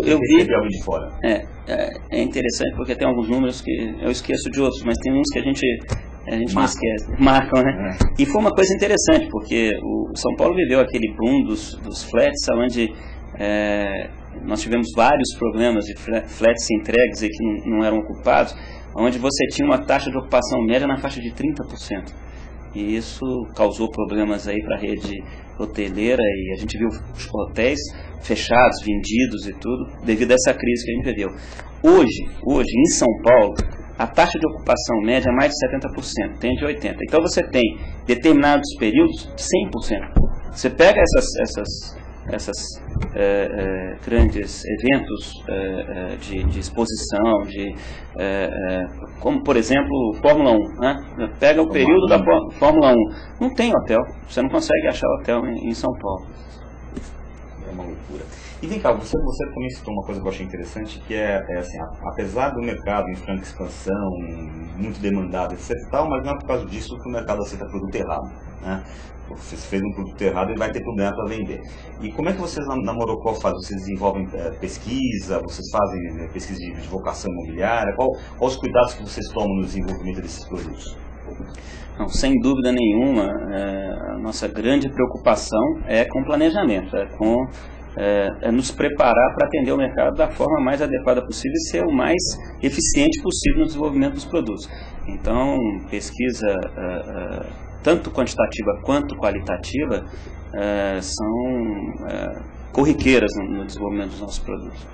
Eu vi. Alguém de fora. É interessante porque tem alguns números que eu esqueço de outros, mas tem uns que a gente não esquece, marcam, né? E foi uma coisa interessante, porque o São Paulo viveu aquele boom dos flats, onde nós tivemos vários problemas de flats entregues e que não eram ocupados, onde você tinha uma taxa de ocupação média na faixa de 30%. E isso causou problemas aí para a rede hoteleira e a gente viu os hotéis fechados, vendidos e tudo, devido a essa crise que a gente viveu. Hoje em São Paulo, a taxa de ocupação média é mais de 70%, tem de 80%. Então você tem determinados períodos 100%. Você pega esses grandes eventos de exposição, como por exemplo Fórmula 1, né? Pega o período da Fórmula 1, não tem hotel, você não consegue achar hotel em São Paulo. É uma loucura. E vem cá, você também citou uma coisa que eu achei interessante, que é assim, apesar do mercado em franca expansão, muito demandado, etc. Mas não é por causa disso que o mercado aceita produto errado, né? Você fez um produto errado e vai ter problema para vender. E como é que vocês na Morocco fazem? Vocês desenvolvem pesquisa? Vocês fazem pesquisa de vocação imobiliária? Quais os cuidados que vocês tomam no desenvolvimento desses produtos? Não, sem dúvida nenhuma, a nossa grande preocupação é com planejamento, é nos preparar para atender o mercado da forma mais adequada possível e ser o mais eficiente possível no desenvolvimento dos produtos. Então, pesquisa tanto quantitativa quanto qualitativa são corriqueiras no desenvolvimento dos nossos produtos.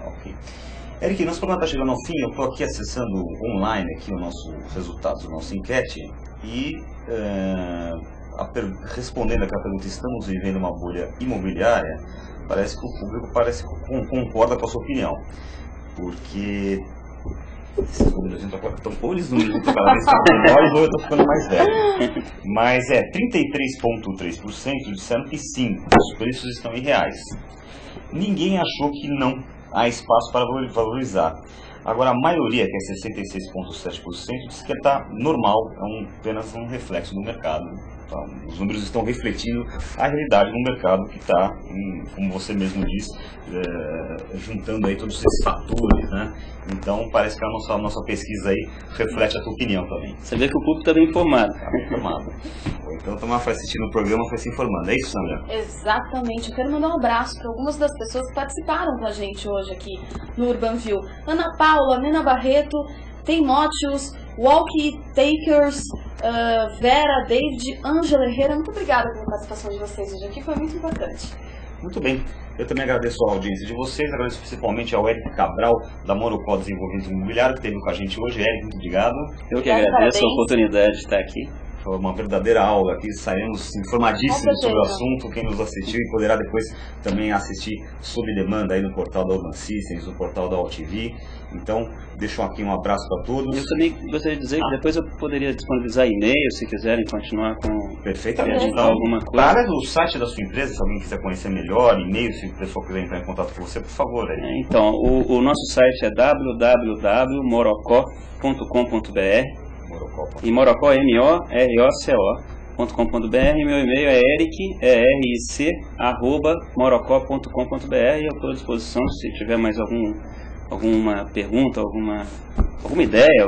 Ok. Eric, nosso programa está chegando ao fim. Eu estou aqui acessando online aqui os resultados da nossa enquete e respondendo aquela pergunta: estamos vivendo uma bolha imobiliária? Parece que o público concorda com a sua opinião, porque esses números ou eles não estão cada vez menores ou eu estou ficando mais velho. Mas 33,3% disseram que sim, os preços estão irreais. Ninguém achou que não há espaço para valorizar. Agora a maioria, que é 66,7%, diz que está normal, apenas um reflexo do mercado. Os números estão refletindo a realidade no mercado que está, como você mesmo disse, juntando aí todos esses fatores, né? Então parece que a nossa pesquisa aí reflete a tua opinião também. Você vê que o público está bem informado. Está bem informado. Então a turma foi assistindo o programa, foi se informando. É isso, Sandra? Exatamente. Eu quero mandar um abraço para algumas das pessoas que participaram com a gente hoje aqui no Urban View. Ana Paula, Nena Barreto, Teimótios, Walkie Takers, Vera, David, Ângela Herrera. Muito obrigada pela participação de vocês hoje aqui, foi muito importante. Muito bem. Eu também agradeço a audiência de vocês, agradeço principalmente ao Eric Cabral, da Morocó Desenvolvimento Imobiliário, que esteve com a gente hoje. Eric, muito obrigado. Eu que agradeço a oportunidade de estar aqui. Foi uma verdadeira aula aqui, saímos informadíssimos sobre o assunto. Quem nos assistiu e poderá depois também assistir sob demanda aí no portal da Urban Systems, no portal da AltV. Então, deixo aqui um abraço para todos. Eu também gostaria de dizer que depois eu poderia disponibilizar e-mail, se quiserem continuar com... Perfeitamente. Então, alguma coisa. Para no site da sua empresa, se alguém quiser conhecer melhor, e-mail, se o pessoal quiser entrar em contato com você, por favor. Aí. Então, o nosso site é www.morocó.com.br e Morocó, MOROCO.com.br. Meu e-mail é eric@morocó.com.br. Eu estou à disposição se tiver mais alguma pergunta, alguma ideia,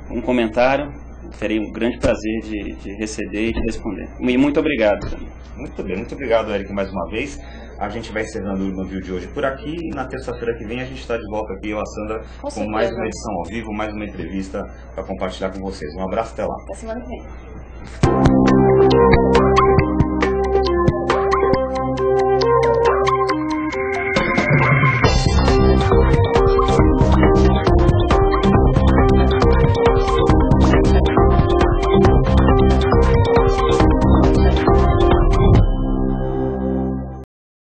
algum comentário. Terei um grande prazer de receber e de responder. E muito obrigado também. Muito bem, muito obrigado, Eric, mais uma vez. A gente vai encerrando o Urban View de hoje por aqui e na terça-feira que vem a gente está de volta aqui, eu e a Sandra, com mais uma edição ao vivo, mais uma entrevista para compartilhar com vocês. Um abraço, até lá. Até semana que vem.